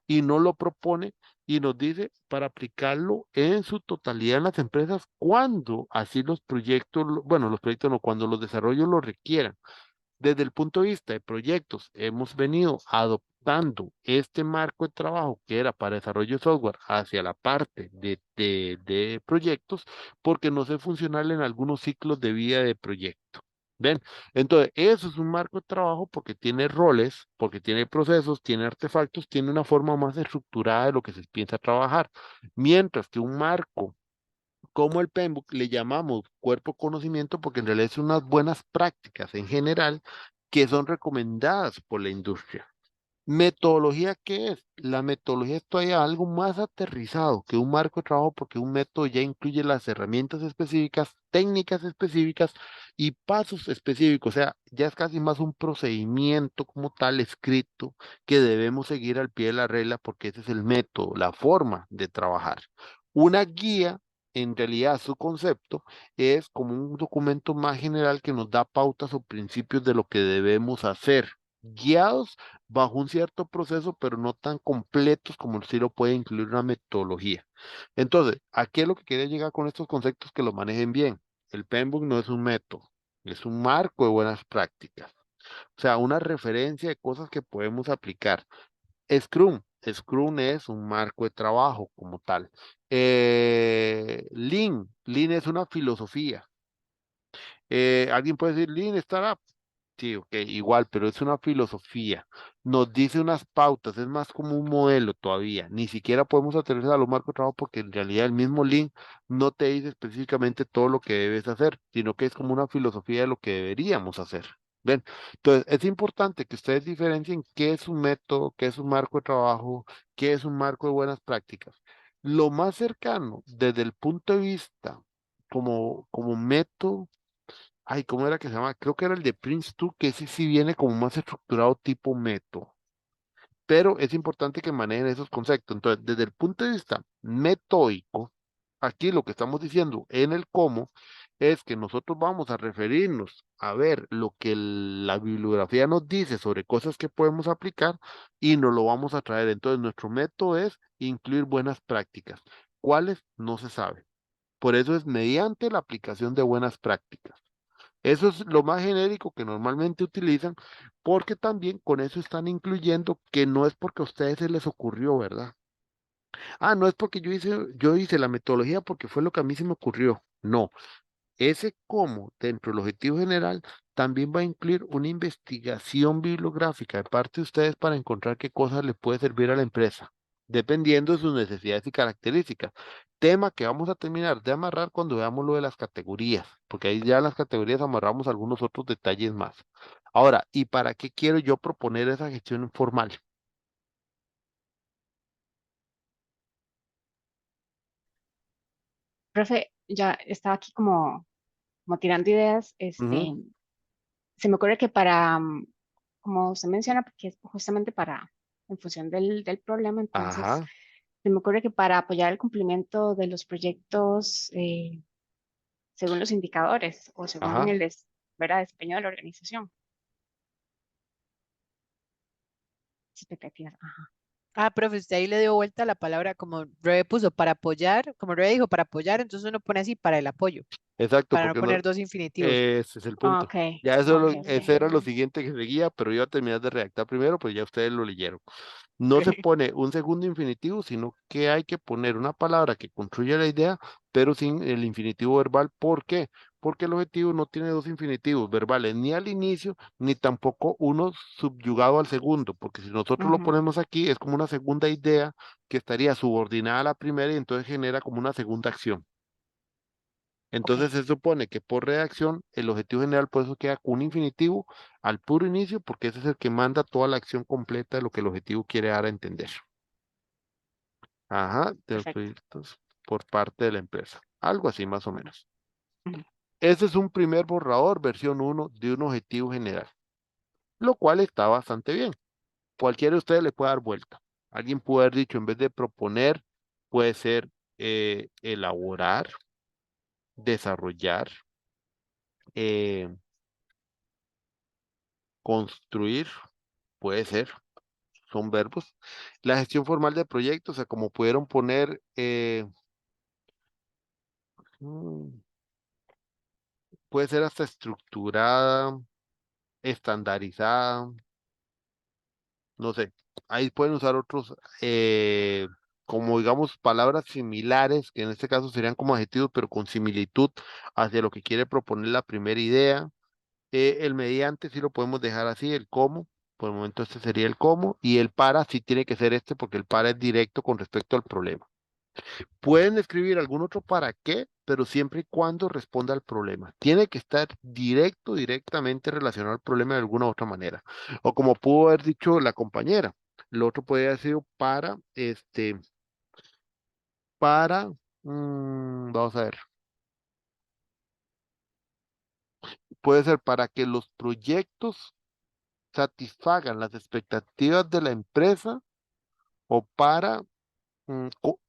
y no lo propone y nos dice para aplicarlo en su totalidad en las empresas cuando así los proyectos, bueno, los proyectos no, cuando los desarrollos lo requieran. Desde el punto de vista de proyectos, hemos venido adoptando este marco de trabajo que era para desarrollo de software hacia la parte de proyectos, porque nos es funcional en algunos ciclos de vida de proyecto. ¿Ven? Entonces, eso es un marco de trabajo porque tiene roles, porque tiene procesos, tiene artefactos, tiene una forma más estructurada de lo que se piensa trabajar. Mientras que un marco como el PMBOK le llamamos cuerpo conocimiento porque en realidad son unas buenas prácticas en general que son recomendadas por la industria. ¿Metodología qué es? La metodología es todavía algo más aterrizado que un marco de trabajo porque un método ya incluye las herramientas específicas, técnicas específicas y pasos específicos. O sea, ya es casi más un procedimiento como tal escrito que debemos seguir al pie de la regla porque ese es el método, la forma de trabajar. Una guía, en realidad su concepto es como un documento más general que nos da pautas o principios de lo que debemos hacer, guiados bajo un cierto proceso, pero no tan completos como sí lo puede incluir una metodología. Entonces, aquí es lo que quería llegar con estos conceptos que lo manejen bien. El PMBOK no es un método, es un marco de buenas prácticas. O sea, una referencia de cosas que podemos aplicar. Scrum es un marco de trabajo como tal. Lean es una filosofía. Alguien puede decir, Lean Startup. Sí, ok, igual, pero es una filosofía. Nos dice unas pautas, es más como un modelo todavía. Ni siquiera podemos aterrizar a los marcos de trabajo porque en realidad el mismo link no te dice específicamente todo lo que debes hacer, sino que es como una filosofía de lo que deberíamos hacer. ¿Ven? Entonces, es importante que ustedes diferencien qué es un método, qué es un marco de trabajo, qué es un marco de buenas prácticas. Lo más cercano desde el punto de vista como método. Ay, ¿cómo era que se llama? Creo que era el de Prince 2, que ese sí viene como más estructurado tipo método. Pero es importante que manejen esos conceptos. Entonces, desde el punto de vista metódico, aquí lo que estamos diciendo en el cómo es que nosotros vamos a referirnos a ver lo que la bibliografía nos dice sobre cosas que podemos aplicar y nos lo vamos a traer. Entonces, nuestro método es incluir buenas prácticas. ¿Cuáles? No se sabe. Por eso es mediante la aplicación de buenas prácticas. Eso es lo más genérico que normalmente utilizan, porque también con eso están incluyendo que no es porque a ustedes se les ocurrió, ¿verdad? Ah, no es porque yo hice la metodología porque fue lo que a mí se me ocurrió. No, ese cómo dentro del objetivo general también va a incluir una investigación bibliográfica de parte de ustedes para encontrar qué cosas le puede servir a la empresa, dependiendo de sus necesidades y características. Tema que vamos a terminar de amarrar cuando veamos lo de las categorías, porque ahí ya en las categorías amarramos algunos otros detalles más. Ahora, ¿y para qué quiero yo proponer esa gestión formal? Profe, ya estaba aquí como tirando ideas. Ujú. Se me ocurre que para, como usted menciona, porque es justamente en función del problema, entonces, Ajá, se me ocurre que para apoyar el cumplimiento de los proyectos según los indicadores o según ajá. ¿verdad? Desempeño de la organización. Expectativas. Ajá. Profe, usted ahí le dio vuelta la palabra como Rebe puso para apoyar, como Rebe dijo para apoyar, entonces uno pone así para el apoyo, Exacto, para no porque uno, poner dos infinitivos. ese es el Ah, punto. ok, Ya eso, ok, ese ok. era lo siguiente que seguía, pero iba a terminar de redactar primero, pues ya ustedes lo leyeron. No se pone un segundo infinitivo, sino que hay que poner una palabra que construya la idea, pero sin el infinitivo verbal. ¿Por qué? Porque el objetivo no tiene dos infinitivos verbales, ni al inicio, ni tampoco uno subyugado al segundo, porque si nosotros lo Ujú, ponemos aquí, es como una segunda idea que estaría subordinada a la primera y entonces genera como una segunda acción. ok, Entonces se supone que por redacción el objetivo general por eso queda con un infinitivo al puro inicio, porque ese es el que manda toda la acción completa de lo que el objetivo quiere dar a entender. Ajá, de los perfecto. proyectos por parte de la empresa. Algo así más o menos. Ujú, Ese es un primer borrador, versión uno de un objetivo general, lo cual está bastante bien. Cualquiera de ustedes le puede dar vuelta. Alguien puede haber dicho, en vez de proponer, puede ser elaborar, desarrollar, eh, construir, puede ser, son verbos. La gestión formal de proyectos, o sea, como pudieron poner, mm, puede ser hasta estructurada, estandarizada, no sé. Ahí pueden usar otros, como digamos, palabras similares, que en este caso serían como adjetivos, pero con similitud hacia lo que quiere proponer la primera idea. El mediante sí lo podemos dejar así, el cómo. Por el momento este sería el cómo. Y el para sí tiene que ser este porque el para es directo con respecto al problema. Pueden escribir algún otro para qué, pero siempre y cuando responda al problema. Tiene que estar directamente relacionado al problema de alguna otra manera. O como pudo haber dicho la compañera, lo otro puede haber sido para, vamos a ver, puede ser para que los proyectos satisfagan las expectativas de la empresa o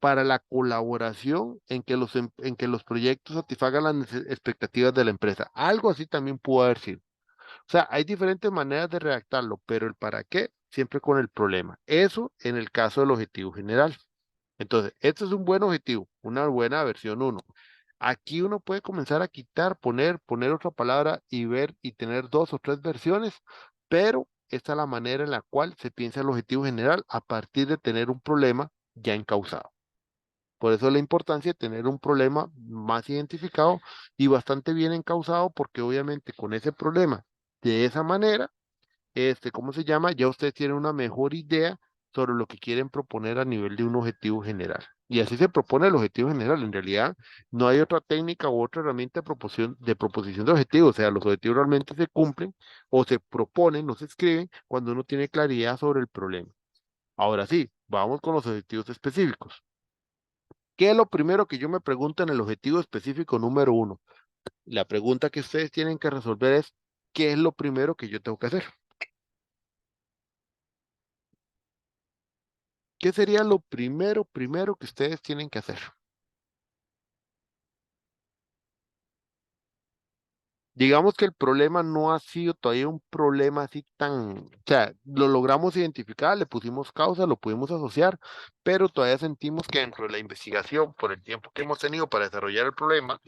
para la colaboración en que los proyectos satisfagan las expectativas de la empresa. Algo así también pudo haber sido. O sea, hay diferentes maneras de redactarlo, pero el para qué siempre con el problema. Eso en el caso del objetivo general. Entonces, este es un buen objetivo, una buena versión uno. Aquí uno puede comenzar a quitar, poner otra palabra y ver y tener dos o tres versiones, pero esta es la manera en la cual se piensa el objetivo general a partir de tener un problema ya encauzado. Por eso la importancia de tener un problema más identificado y bastante bien encauzado, porque obviamente con ese problema, de esa manera, ¿cómo se llama? Ya ustedes tienen una mejor idea sobre lo que quieren proponer a nivel de un objetivo general. Y así se propone el objetivo general. En realidad, no hay otra técnica u otra herramienta de proposición de objetivos. O sea, los objetivos realmente se cumplen o se proponen, no se escriben, cuando uno tiene claridad sobre el problema. Ahora sí, vamos con los objetivos específicos. ¿Qué es lo primero que yo me pregunto en el objetivo específico número uno? La pregunta que ustedes tienen que resolver es, ¿qué es lo primero que yo tengo que hacer? ¿Qué sería lo primero que ustedes tienen que hacer? Digamos que el problema no ha sido todavía un problema así tan, o sea, lo logramos identificar, le pusimos causa, lo pudimos asociar, pero todavía sentimos que dentro de la investigación, por el tiempo que hemos tenido para desarrollar el problema,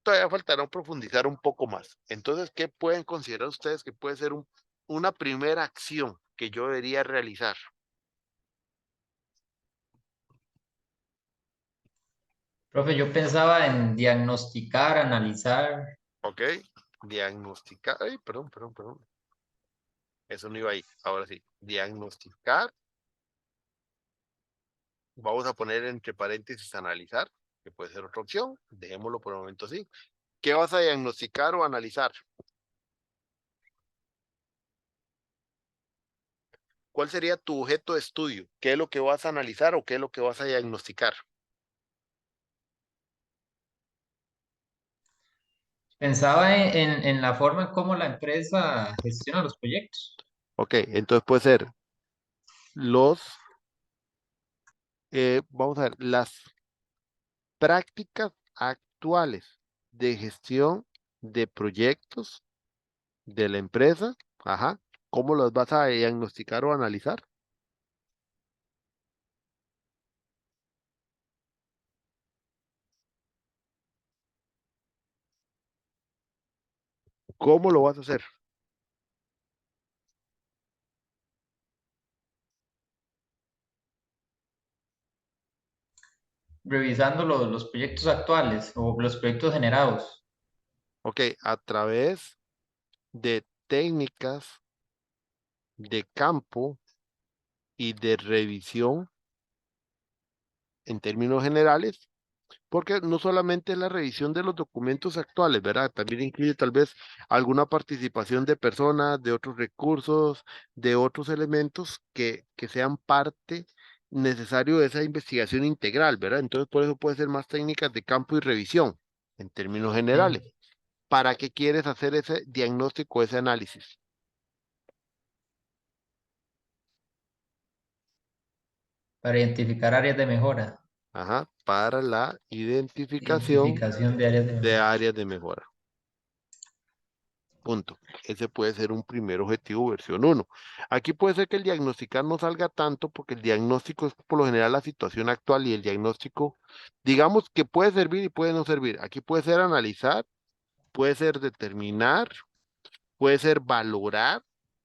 todavía faltará profundizar un poco más. Entonces, ¿qué pueden considerar ustedes que puede ser una primera acción que yo debería realizar? Profe, yo pensaba en diagnosticar, analizar. ¿Ok? Diagnosticar, ay, perdón. Eso no iba ahí. Ahora sí, diagnosticar. Vamos a poner entre paréntesis analizar, que puede ser otra opción. Dejémoslo por el momento así. ¿Qué vas a diagnosticar o analizar? ¿Cuál sería tu objeto de estudio? ¿Qué es lo que vas a analizar o qué es lo que vas a diagnosticar? Pensaba en la forma en cómo la empresa gestiona los proyectos. Ok, entonces puede ser los, vamos a ver, las prácticas actuales de gestión de proyectos de la empresa. Ajá. ¿Cómo las vas a diagnosticar o analizar? ¿Cómo lo vas a hacer? Revisando los proyectos actuales o los proyectos generados. Ok, a través de técnicas de campo y de revisión en términos generales, porque no solamente es la revisión de los documentos actuales, ¿verdad? También incluye tal vez alguna participación de personas, de otros recursos, de otros elementos que sean parte necesario de esa investigación integral, ¿verdad? Entonces, por eso puede ser más técnicas de campo y revisión en términos generales. Ok. ¿Para qué quieres hacer ese diagnóstico, ese análisis? Para identificar áreas de mejora. Ajá, para la identificación Identificación de áreas de de mejora. áreas de mejora. Punto. Ese puede ser un primer objetivo versión uno. Aquí puede ser que el diagnosticar no salga tanto porque el diagnóstico es por lo general la situación actual y el diagnóstico, digamos que puede servir y puede no servir. Aquí puede ser analizar, puede ser determinar, puede ser valorar,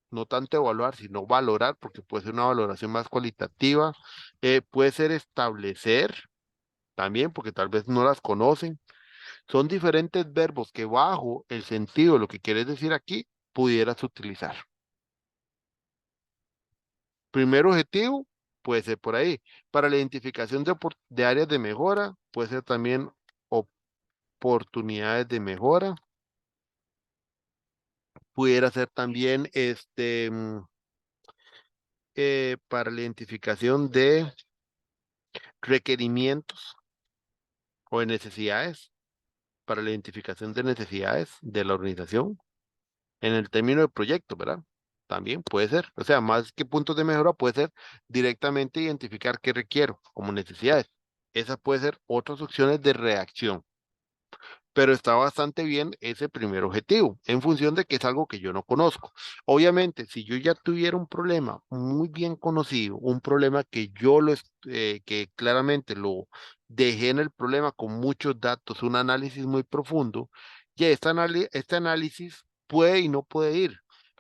no tanto evaluar, sino valorar, porque puede ser una valoración más cualitativa, puede ser establecer también, porque tal vez no las conocen. Son diferentes verbos que bajo el sentido de lo que quieres decir aquí pudieras utilizar. Primer objetivo puede ser por ahí. Para la identificación de áreas de mejora, puede ser también oportunidades de mejora. Pudiera ser también para la identificación de requerimientos o de necesidades, para la identificación de necesidades de la organización. En el término de proyecto, ¿verdad? También puede ser. O sea, más que puntos de mejora, puede ser directamente identificar qué requiero como necesidades. Esas pueden ser otras opciones de reacción. Pero está bastante bien ese primer objetivo, en función de que es algo que yo no conozco. Obviamente, si yo ya tuviera un problema muy bien conocido, un problema que que claramente lo dejé en el problema con muchos datos, un análisis muy profundo, ya este análisis puede y no puede ir,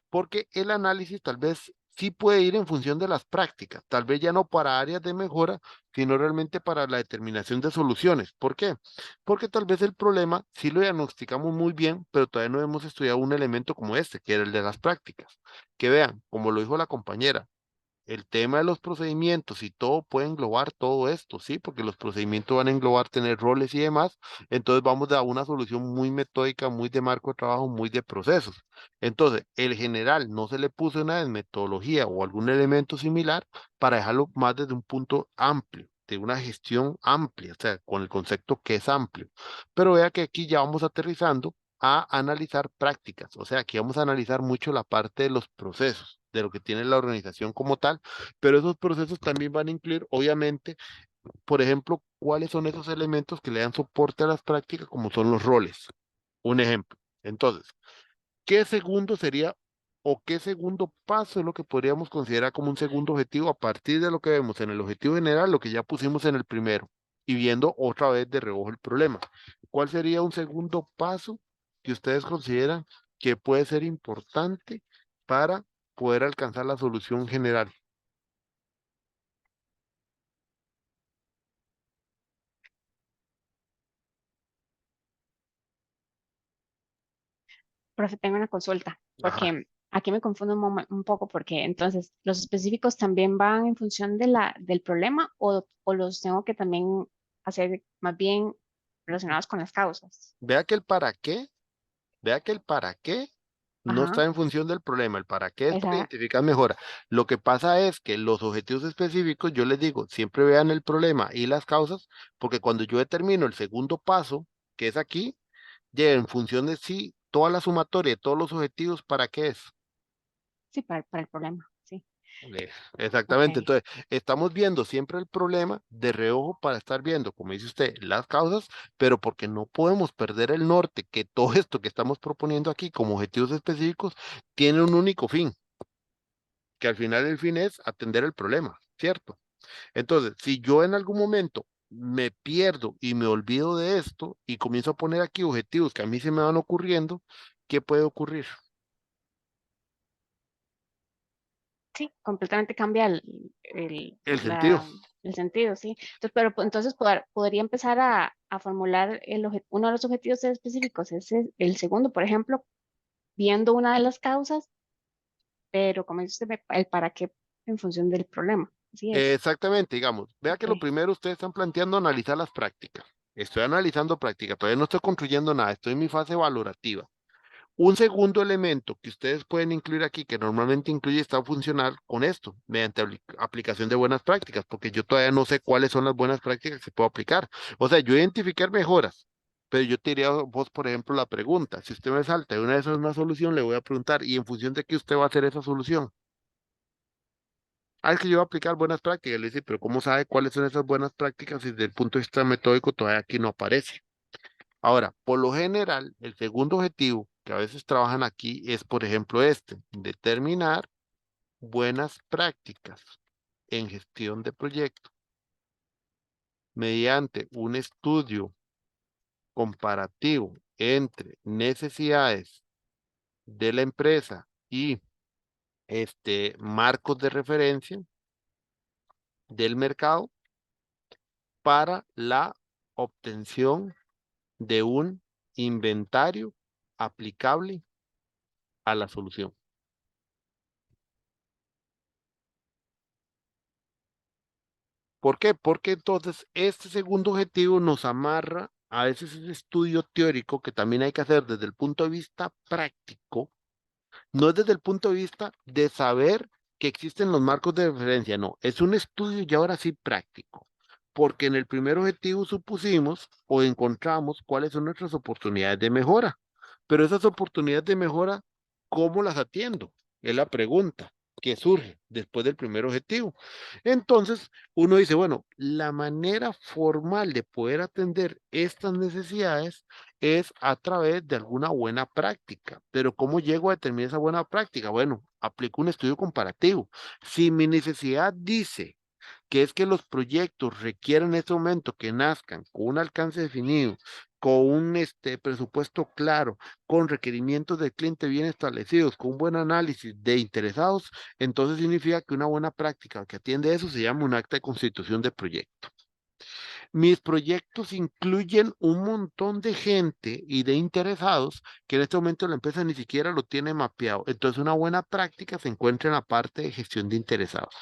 porque el análisis tal vez sí puede ir en función de las prácticas, tal vez ya no para áreas de mejora, sino realmente para la determinación de soluciones. ¿Por qué? Porque tal vez el problema sí lo diagnosticamos muy bien, pero todavía no hemos estudiado un elemento como este, que era el de las prácticas. Que vean, como lo dijo la compañera, el tema de los procedimientos y todo puede englobar todo esto, ¿sí? Porque los procedimientos van a englobar tener roles y demás. Entonces vamos a una solución muy metódica, muy de marco de trabajo, muy de procesos. Entonces, el general no se le puso una metodología o algún elemento similar para dejarlo más desde un punto amplio, de una gestión amplia, o sea, con el concepto que es amplio. Pero vea que aquí ya vamos aterrizando a analizar prácticas, o sea, aquí vamos a analizar mucho la parte de los procesos, de lo que tiene la organización como tal, pero esos procesos también van a incluir, obviamente, por ejemplo, cuáles son esos elementos que le dan soporte a las prácticas, como son los roles. Un ejemplo. Entonces, ¿qué segundo sería o qué segundo paso es lo que podríamos considerar como un segundo objetivo a partir de lo que vemos en el objetivo general, lo que ya pusimos en el primero, y viendo otra vez de reojo el problema? ¿Cuál sería un segundo paso que ustedes consideran que puede ser importante para poder alcanzar la solución general? Profe, tengo una consulta, Ajá. porque aquí me confundo un poco, porque entonces, ¿los específicos también van en función de del problema o los tengo que también hacer más bien relacionados con las causas? Vea que el para qué, vea que el para qué no Ajá, está en función del problema. El para qué es para esa, identificar mejora. Lo que pasa es que los objetivos específicos, yo les digo, siempre vean el problema y las causas, porque cuando yo determino el segundo paso, que es aquí, ya en función de sí, toda la sumatoria de todos los objetivos, ¿para qué es? sí, para el problema, sí, Eh, ok. Exactamente, entonces estamos viendo siempre el problema de reojo para estar viendo, como dice usted, las causas, pero porque no podemos perder el norte, que todo esto que estamos proponiendo aquí como objetivos específicos tiene un único fin, que al final el fin es atender el problema, ¿cierto? Entonces, si yo en algún momento me pierdo y me olvido de esto y comienzo a poner aquí objetivos que a mí se me van ocurriendo, ¿qué puede ocurrir? Sí, completamente cambia El sentido. el sentido, sí. Entonces, pero entonces podría empezar a formular uno de los objetivos específicos, ese, el segundo, por ejemplo, viendo una de las causas, pero como dice usted, el para qué en función del problema. Así es. Exactamente, digamos. Vea que lo Ok. primero ustedes están planteando analizar las prácticas. Estoy analizando prácticas, todavía no estoy construyendo nada, estoy en mi fase valorativa. Un segundo elemento que ustedes pueden incluir aquí, que normalmente incluye, está funcional con esto, mediante aplicación de buenas prácticas, porque yo todavía no sé cuáles son las buenas prácticas que se puedo aplicar. O sea, yo identificar mejoras, pero yo te diría a vos, por ejemplo, la pregunta. Si usted me salta de una de esas una solución, le voy a preguntar, ¿y en función de qué usted va a hacer esa solución? Ah, es que yo voy a aplicar buenas prácticas. Le dice, pero ¿cómo sabe cuáles son esas buenas prácticas si desde el punto de vista metódico todavía aquí no aparece? Ahora, por lo general, el segundo objetivo que a veces trabajan aquí es, por ejemplo, este, determinar buenas prácticas en gestión de proyectos mediante un estudio comparativo entre necesidades de la empresa y marcos de referencia del mercado para la obtención de un inventario aplicable a la solución. ¿Por qué? Porque entonces este segundo objetivo nos amarra a veces ese estudio teórico que también hay que hacer desde el punto de vista práctico, no es desde el punto de vista de saber que existen los marcos de referencia, no, es un estudio ya ahora sí práctico, porque en el primer objetivo supusimos o encontramos cuáles son nuestras oportunidades de mejora, pero esas oportunidades de mejora, ¿cómo las atiendo? Es la pregunta que surge después del primer objetivo. Entonces, uno dice, bueno, la manera formal de poder atender estas necesidades es a través de alguna buena práctica. Pero ¿cómo llego a determinar esa buena práctica? Bueno, aplico un estudio comparativo. Si mi necesidad dice que es que los proyectos requieren en este momento que nazcan con un alcance definido, con un presupuesto claro, con requerimientos del cliente bien establecidos, con un buen análisis de interesados, entonces significa que una buena práctica que atiende eso se llama un acta de constitución de proyecto. Mis proyectos incluyen un montón de gente y de interesados que en este momento la empresa ni siquiera lo tiene mapeado. Entonces, una buena práctica se encuentra en la parte de gestión de interesados.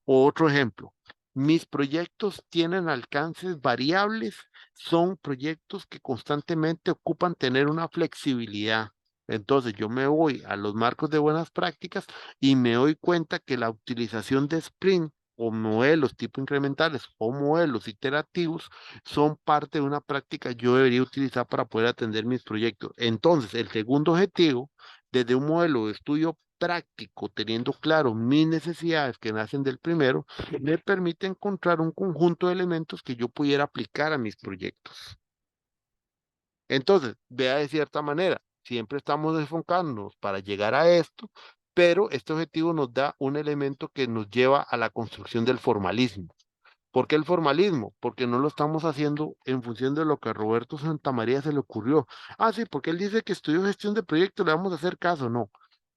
Otro ejemplo, mis proyectos tienen alcances variables, son proyectos que constantemente ocupan tener una flexibilidad. Entonces yo me voy a los marcos de buenas prácticas y me doy cuenta que la utilización de Sprint o modelos tipo incrementales o modelos iterativos son parte de una práctica que yo debería utilizar para poder atender mis proyectos. Entonces, el segundo objetivo, desde un modelo de estudio práctico, teniendo claro mis necesidades que nacen del primero, me permite encontrar un conjunto de elementos que yo pudiera aplicar a mis proyectos. Entonces, vea de cierta manera, siempre estamos enfocándonos para llegar a esto, pero este objetivo nos da un elemento que nos lleva a la construcción del formalismo. ¿Por qué el formalismo? Porque no lo estamos haciendo en función de lo que a Roberto Santamaría se le ocurrió. Ah, sí, porque él dice que estudió gestión de proyectos, le vamos a hacer caso. No,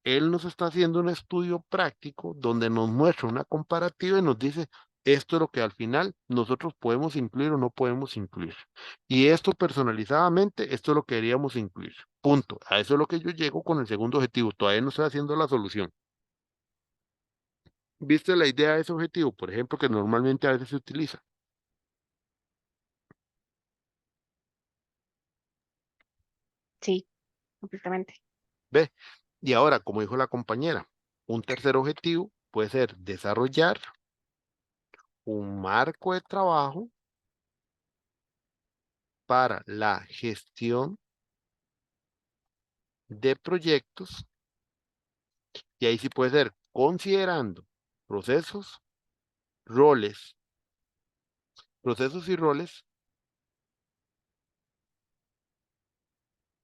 él nos está haciendo un estudio práctico donde nos muestra una comparativa y nos dice, esto es lo que al final nosotros podemos incluir o no podemos incluir. Y esto personalizadamente, esto es lo que deberíamos incluir. Punto. A eso es lo que yo llego con el segundo objetivo. Todavía no estoy haciendo la solución. ¿Viste la idea de ese objetivo? Por ejemplo, que normalmente a veces se utiliza. Sí, completamente. ¿Ve? Y ahora, como dijo la compañera, un tercer objetivo puede ser desarrollar un marco de trabajo para la gestión de proyectos, y ahí sí puede ser considerando procesos, roles, procesos y roles,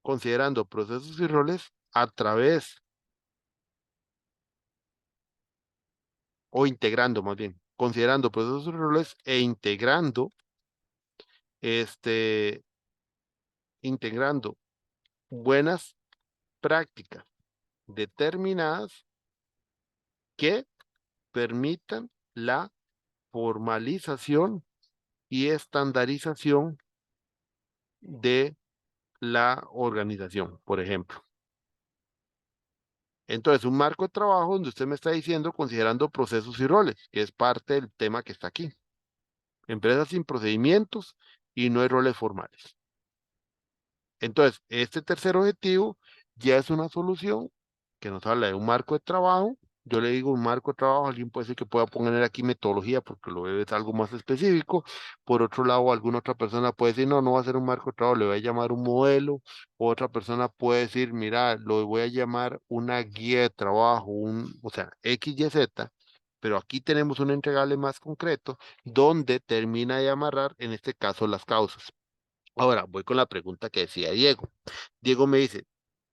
considerando procesos y roles a través, o integrando más bien, considerando procesos y roles e integrando, este, integrando buenas prácticas determinadas que permitan la formalización y estandarización de la organización, por ejemplo. Entonces, un marco de trabajo donde usted me está diciendo considerando procesos y roles, que es parte del tema que está aquí. Empresas sin procedimientos y no hay roles formales. Entonces, este tercer objetivo ya es una solución que nos habla de un marco de trabajo. Yo le digo un marco de trabajo, alguien puede decir que pueda poner aquí metodología porque lo ve es algo más específico. Por otro lado, alguna otra persona puede decir, no, no va a ser un marco de trabajo, le voy a llamar un modelo. Otra persona puede decir, mira, lo voy a llamar una guía de trabajo, o sea, X, Y, Z. Pero aquí tenemos un entregable más concreto donde termina de amarrar, en este caso, las causas. Ahora, voy con la pregunta que decía Diego. Diego me dice,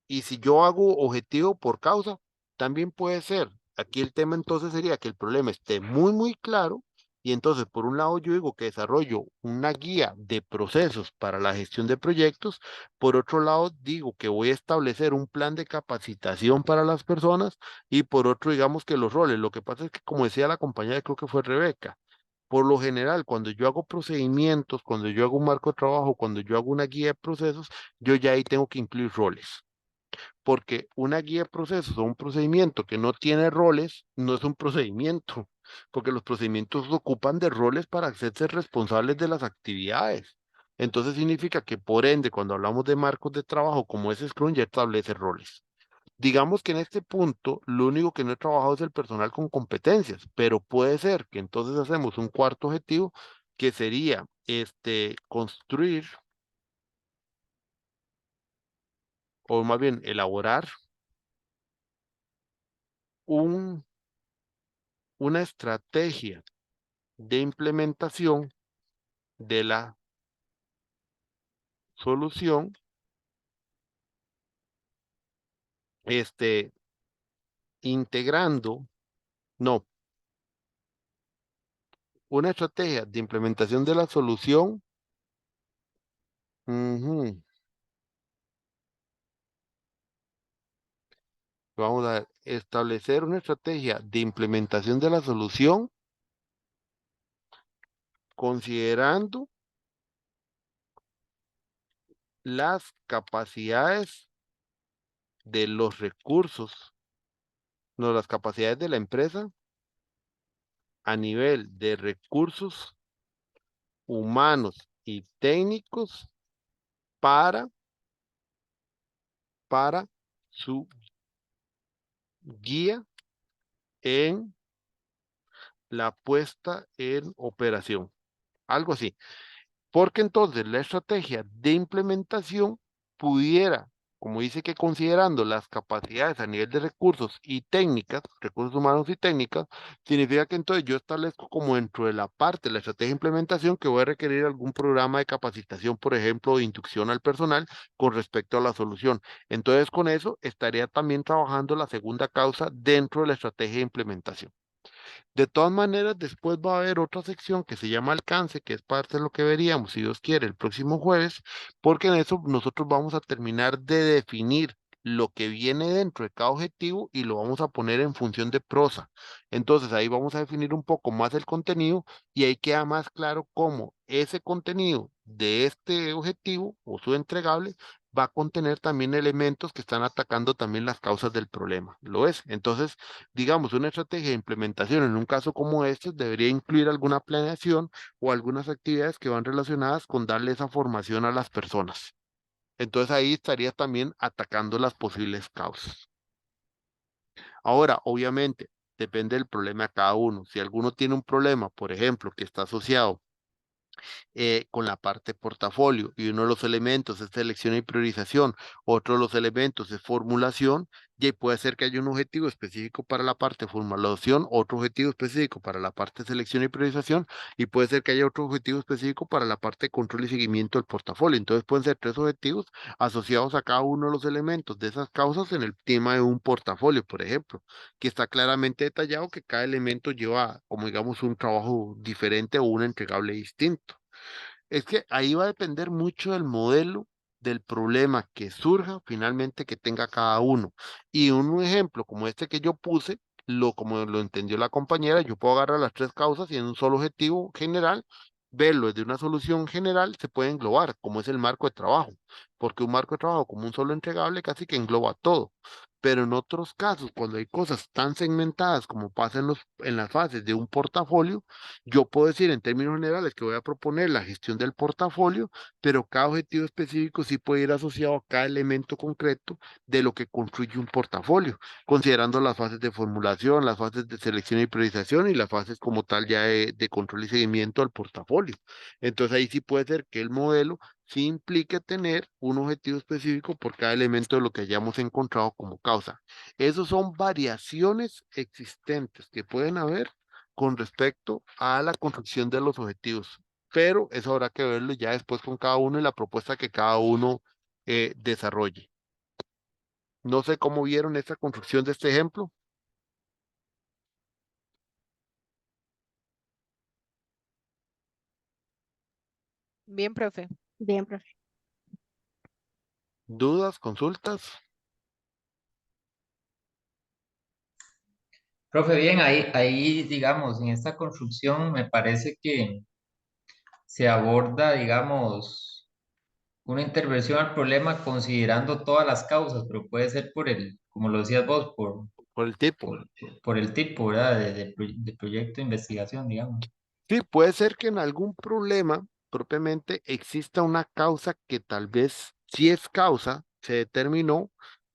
¿y si yo hago objetivo por causa? También puede ser. Aquí el tema entonces sería que el problema esté muy, muy claro. Y entonces, por un lado, yo digo que desarrollo una guía de procesos para la gestión de proyectos. Por otro lado, digo que voy a establecer un plan de capacitación para las personas. Y por otro, digamos que los roles. Lo que pasa es que, como decía la compañera, creo que fue Rebeca, por lo general, cuando yo hago procedimientos, cuando yo hago un marco de trabajo, cuando yo hago una guía de procesos, yo ya ahí tengo que incluir roles. Porque una guía de procesos o un procedimiento que no tiene roles no es un procedimiento, porque los procedimientos ocupan de roles para hacerse responsables de las actividades. Entonces significa que por ende, cuando hablamos de marcos de trabajo como ese Scrum, ya establece roles. Digamos que en este punto lo único que no he trabajado es el personal con competencias, pero puede ser que entonces hacemos un cuarto objetivo que sería construir o más bien elaborar un, una estrategia de implementación de la solución, integrando, no, una estrategia de implementación de la solución. Ujú. Vamos a ver, establecer una estrategia de implementación de la solución considerando las capacidades de los recursos, no, las capacidades de la empresa a nivel de recursos humanos y técnicos para, para su guía en la puesta en operación. Algo así. Porque entonces la estrategia de implementación pudiera, como dice que considerando las capacidades a nivel de recursos y técnicas, recursos humanos y técnicas, significa que entonces yo establezco como dentro de la parte de la estrategia de implementación que voy a requerir algún programa de capacitación, por ejemplo, de inducción al personal con respecto a la solución. Entonces con eso estaría también trabajando la segunda causa dentro de la estrategia de implementación. De todas maneras, después va a haber otra sección que se llama alcance, que es parte de lo que veríamos, si Dios quiere, el próximo jueves, porque en eso nosotros vamos a terminar de definir lo que viene dentro de cada objetivo y lo vamos a poner en función de prosa. Entonces ahí vamos a definir un poco más el contenido y ahí queda más claro cómo ese contenido de este objetivo o su entregable va a contener también elementos que están atacando también las causas del problema. ¿Lo es? Entonces, digamos, una estrategia de implementación en un caso como este debería incluir alguna planeación o algunas actividades que van relacionadas con darle esa formación a las personas. Entonces ahí estaría también atacando las posibles causas. Ahora, obviamente, depende del problema de cada uno. Si alguno tiene un problema, por ejemplo, que está asociado con la parte portafolio y uno de los elementos es selección y priorización, otro de los elementos es formulación y ahí puede ser que haya un objetivo específico para la parte formulación, otro objetivo específico para la parte selección y priorización y puede ser que haya otro objetivo específico para la parte de control y seguimiento del portafolio. Entonces pueden ser tres objetivos asociados a cada uno de los elementos de esas causas en el tema de un portafolio, por ejemplo, que está claramente detallado que cada elemento lleva, como digamos, un trabajo diferente o un entregable distinto. Es que ahí va a depender mucho del modelo del problema que surja finalmente que tenga cada uno. Y un ejemplo como este que yo puse, como lo entendió la compañera, yo puedo agarrar las tres causas y en un solo objetivo general, verlo desde una solución general, se puede englobar, como es el marco de trabajo, porque un marco de trabajo como un solo entregable casi que engloba todo. Pero en otros casos, cuando hay cosas tan segmentadas como pasa en las fases de un portafolio, yo puedo decir en términos generales que voy a proponer la gestión del portafolio, pero cada objetivo específico sí puede ir asociado a cada elemento concreto de lo que construye un portafolio, considerando las fases de formulación, las fases de selección y priorización y las fases como tal ya de control y seguimiento al portafolio. Entonces ahí sí puede ser que el modelo sí implique tener un objetivo específico por cada elemento de lo que hayamos encontrado como causa. Esas son variaciones existentes que pueden haber con respecto a la construcción de los objetivos, pero eso habrá que verlo ya después con cada uno y la propuesta que cada uno desarrolle. No sé cómo vieron esta construcción de este ejemplo. Bien, profe. Bien, profe. ¿Dudas, consultas? Profe, bien, ahí, digamos, en esta construcción me parece que se aborda, digamos, una intervención al problema considerando todas las causas, pero puede ser por como lo decías vos, Por el tipo. por el tipo, ¿verdad? De proyecto de investigación, digamos. Sí, puede ser que en algún problema propiamente exista una causa que tal vez sí es causa, se determinó,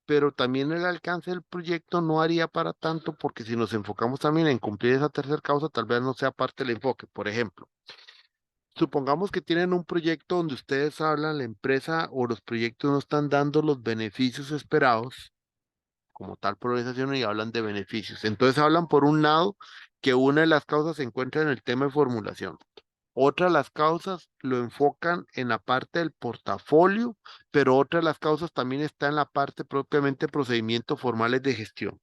pero también el alcance del proyecto no haría para tanto porque si nos enfocamos también en cumplir esa tercera causa, tal vez no sea parte del enfoque. Por ejemplo, supongamos que tienen un proyecto donde ustedes hablan, la empresa o los proyectos no están dando los beneficios esperados como tal priorización y hablan de beneficios. Entonces hablan por un lado que una de las causas se encuentra en el tema de formulación. Otra de las causas lo enfocan en la parte del portafolio, pero otra de las causas también está en la parte propiamente procedimientos formales de gestión.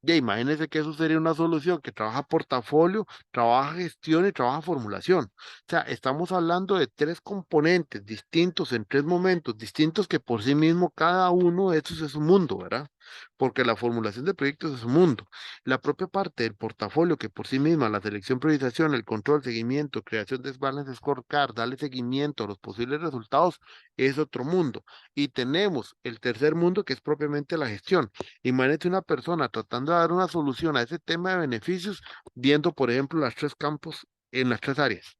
Ya imagínense que eso sería una solución que trabaja portafolio, trabaja gestión y trabaja formulación. O sea, estamos hablando de tres componentes distintos en tres momentos distintos que por sí mismo cada uno de estos es un mundo, ¿verdad? Porque la formulación de proyectos es un mundo. La propia parte del portafolio que por sí misma, la selección, priorización, el control, seguimiento, creación de balance scorecard, darle seguimiento a los posibles resultados, es otro mundo. Y tenemos el tercer mundo que es propiamente la gestión. Imagínate una persona tratando de dar una solución a ese tema de beneficios, viendo, por ejemplo, las tres campos en las tres áreas.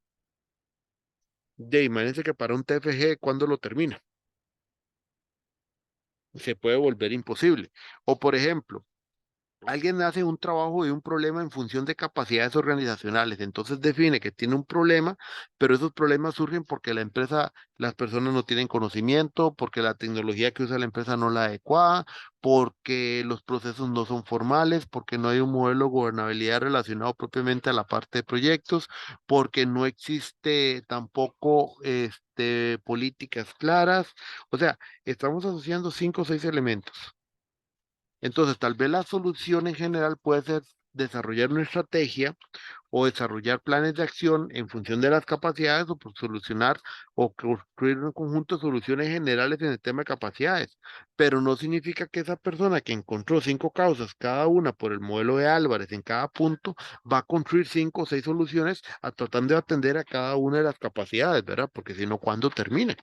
De imagínense que para un TFG, ¿cuándo lo termina? Se puede volver imposible. O, por ejemplo, alguien hace un trabajo de un problema en función de capacidades organizacionales, entonces define que tiene un problema, pero esos problemas surgen porque la empresa, las personas no tienen conocimiento, porque la tecnología que usa la empresa no es la adecuada, porque los procesos no son formales, porque no hay un modelo de gobernabilidad relacionado propiamente a la parte de proyectos, porque no existe tampoco políticas claras. O sea, estamos asociando cinco o seis elementos. Entonces, tal vez la solución en general puede ser desarrollar una estrategia o desarrollar planes de acción en función de las capacidades o por solucionar o construir un conjunto de soluciones generales en el tema de capacidades. Pero no significa que esa persona que encontró cinco causas, cada una por el modelo de Álvarez en cada punto, va a construir cinco o seis soluciones tratando de atender a cada una de las capacidades, ¿verdad? Porque si no, ¿cuándo termina?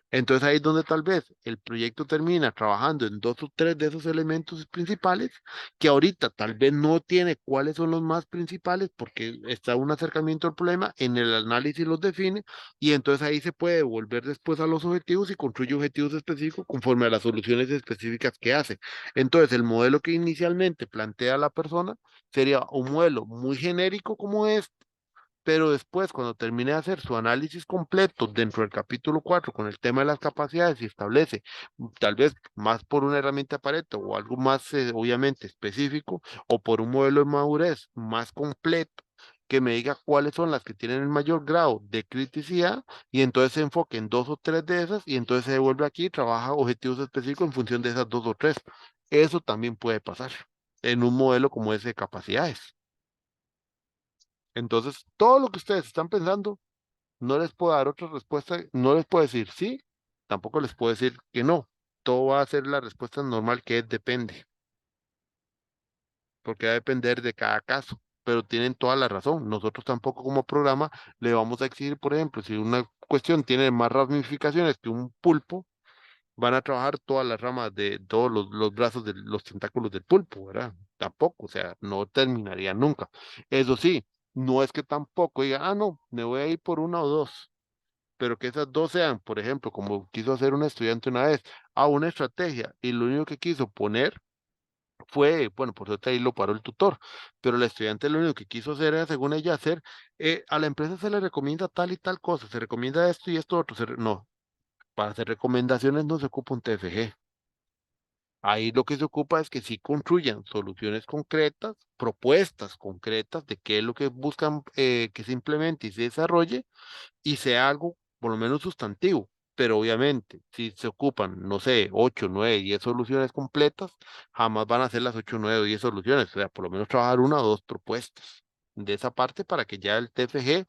Entonces ahí es donde tal vez el proyecto termina trabajando en dos o tres de esos elementos principales, que ahorita tal vez no tiene cuáles son los más principales porque está un acercamiento al problema, en el análisis los define y entonces ahí se puede volver después a los objetivos y construye objetivos específicos conforme a las soluciones específicas que hace. Entonces el modelo que inicialmente plantea la persona sería un modelo muy genérico como este, pero después, cuando termine de hacer su análisis completo dentro del capítulo 4 con el tema de las capacidades y establece, tal vez más por una herramienta de Pareto o algo más, obviamente, específico, o por un modelo de madurez más completo, que me diga cuáles son las que tienen el mayor grado de criticidad, y entonces se enfoque en dos o tres de esas, y entonces se devuelve aquí y trabaja objetivos específicos en función de esas dos o tres. Eso también puede pasar en un modelo como ese de capacidades. Entonces, todo lo que ustedes están pensando, no les puedo dar otra respuesta, no les puedo decir sí tampoco les puedo decir que no. Todo va a ser la respuesta normal que es depende, porque va a depender de cada caso. Pero tienen toda la razón. Nosotros tampoco como programa le vamos a exigir, por ejemplo, si una cuestión tiene más ramificaciones que un pulpo, van a trabajar todas las ramas de todos los brazos de los tentáculos del pulpo, ¿verdad? Tampoco, o sea, no terminaría nunca. Eso sí, no es que tampoco diga, ah, no, me voy a ir por una o dos, pero que esas dos sean, por ejemplo, como quiso hacer un estudiante una vez, a una estrategia, y lo único que quiso poner fue, bueno, por suerte ahí lo paró el tutor, pero el estudiante lo único que quiso hacer era, según ella, hacer, a la empresa se le recomienda tal y tal cosa, se recomienda esto y esto otro, no, para hacer recomendaciones no se ocupa un TFG. Ahí lo que se ocupa es que sí construyan soluciones concretas, propuestas concretas de qué es lo que buscan que se implemente y se desarrolle y sea algo por lo menos sustantivo. Pero obviamente, si se ocupan, no sé, 8, 9, 10 soluciones completas, jamás van a ser las 8, 9 o 10 soluciones. O sea, por lo menos trabajar una o dos propuestas de esa parte para que ya el TFG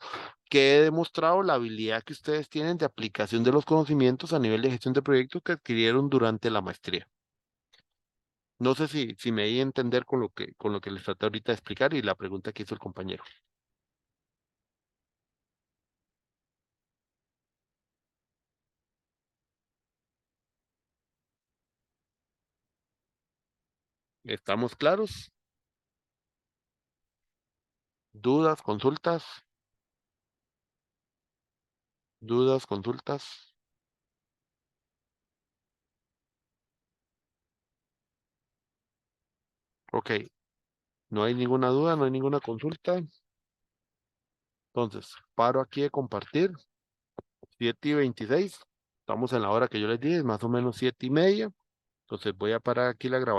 quede demostrado la habilidad que ustedes tienen de aplicación de los conocimientos a nivel de gestión de proyectos que adquirieron durante la maestría. No sé si me di a entender con lo que les traté ahorita de explicar y la pregunta que hizo el compañero. ¿Estamos claros? ¿Dudas, consultas? ¿Dudas, consultas? Ok, no hay ninguna duda, no hay ninguna consulta. Entonces, paro aquí de compartir. 7:26. Estamos en la hora que yo les dije, más o menos 7:30. Entonces voy a parar aquí la grabación.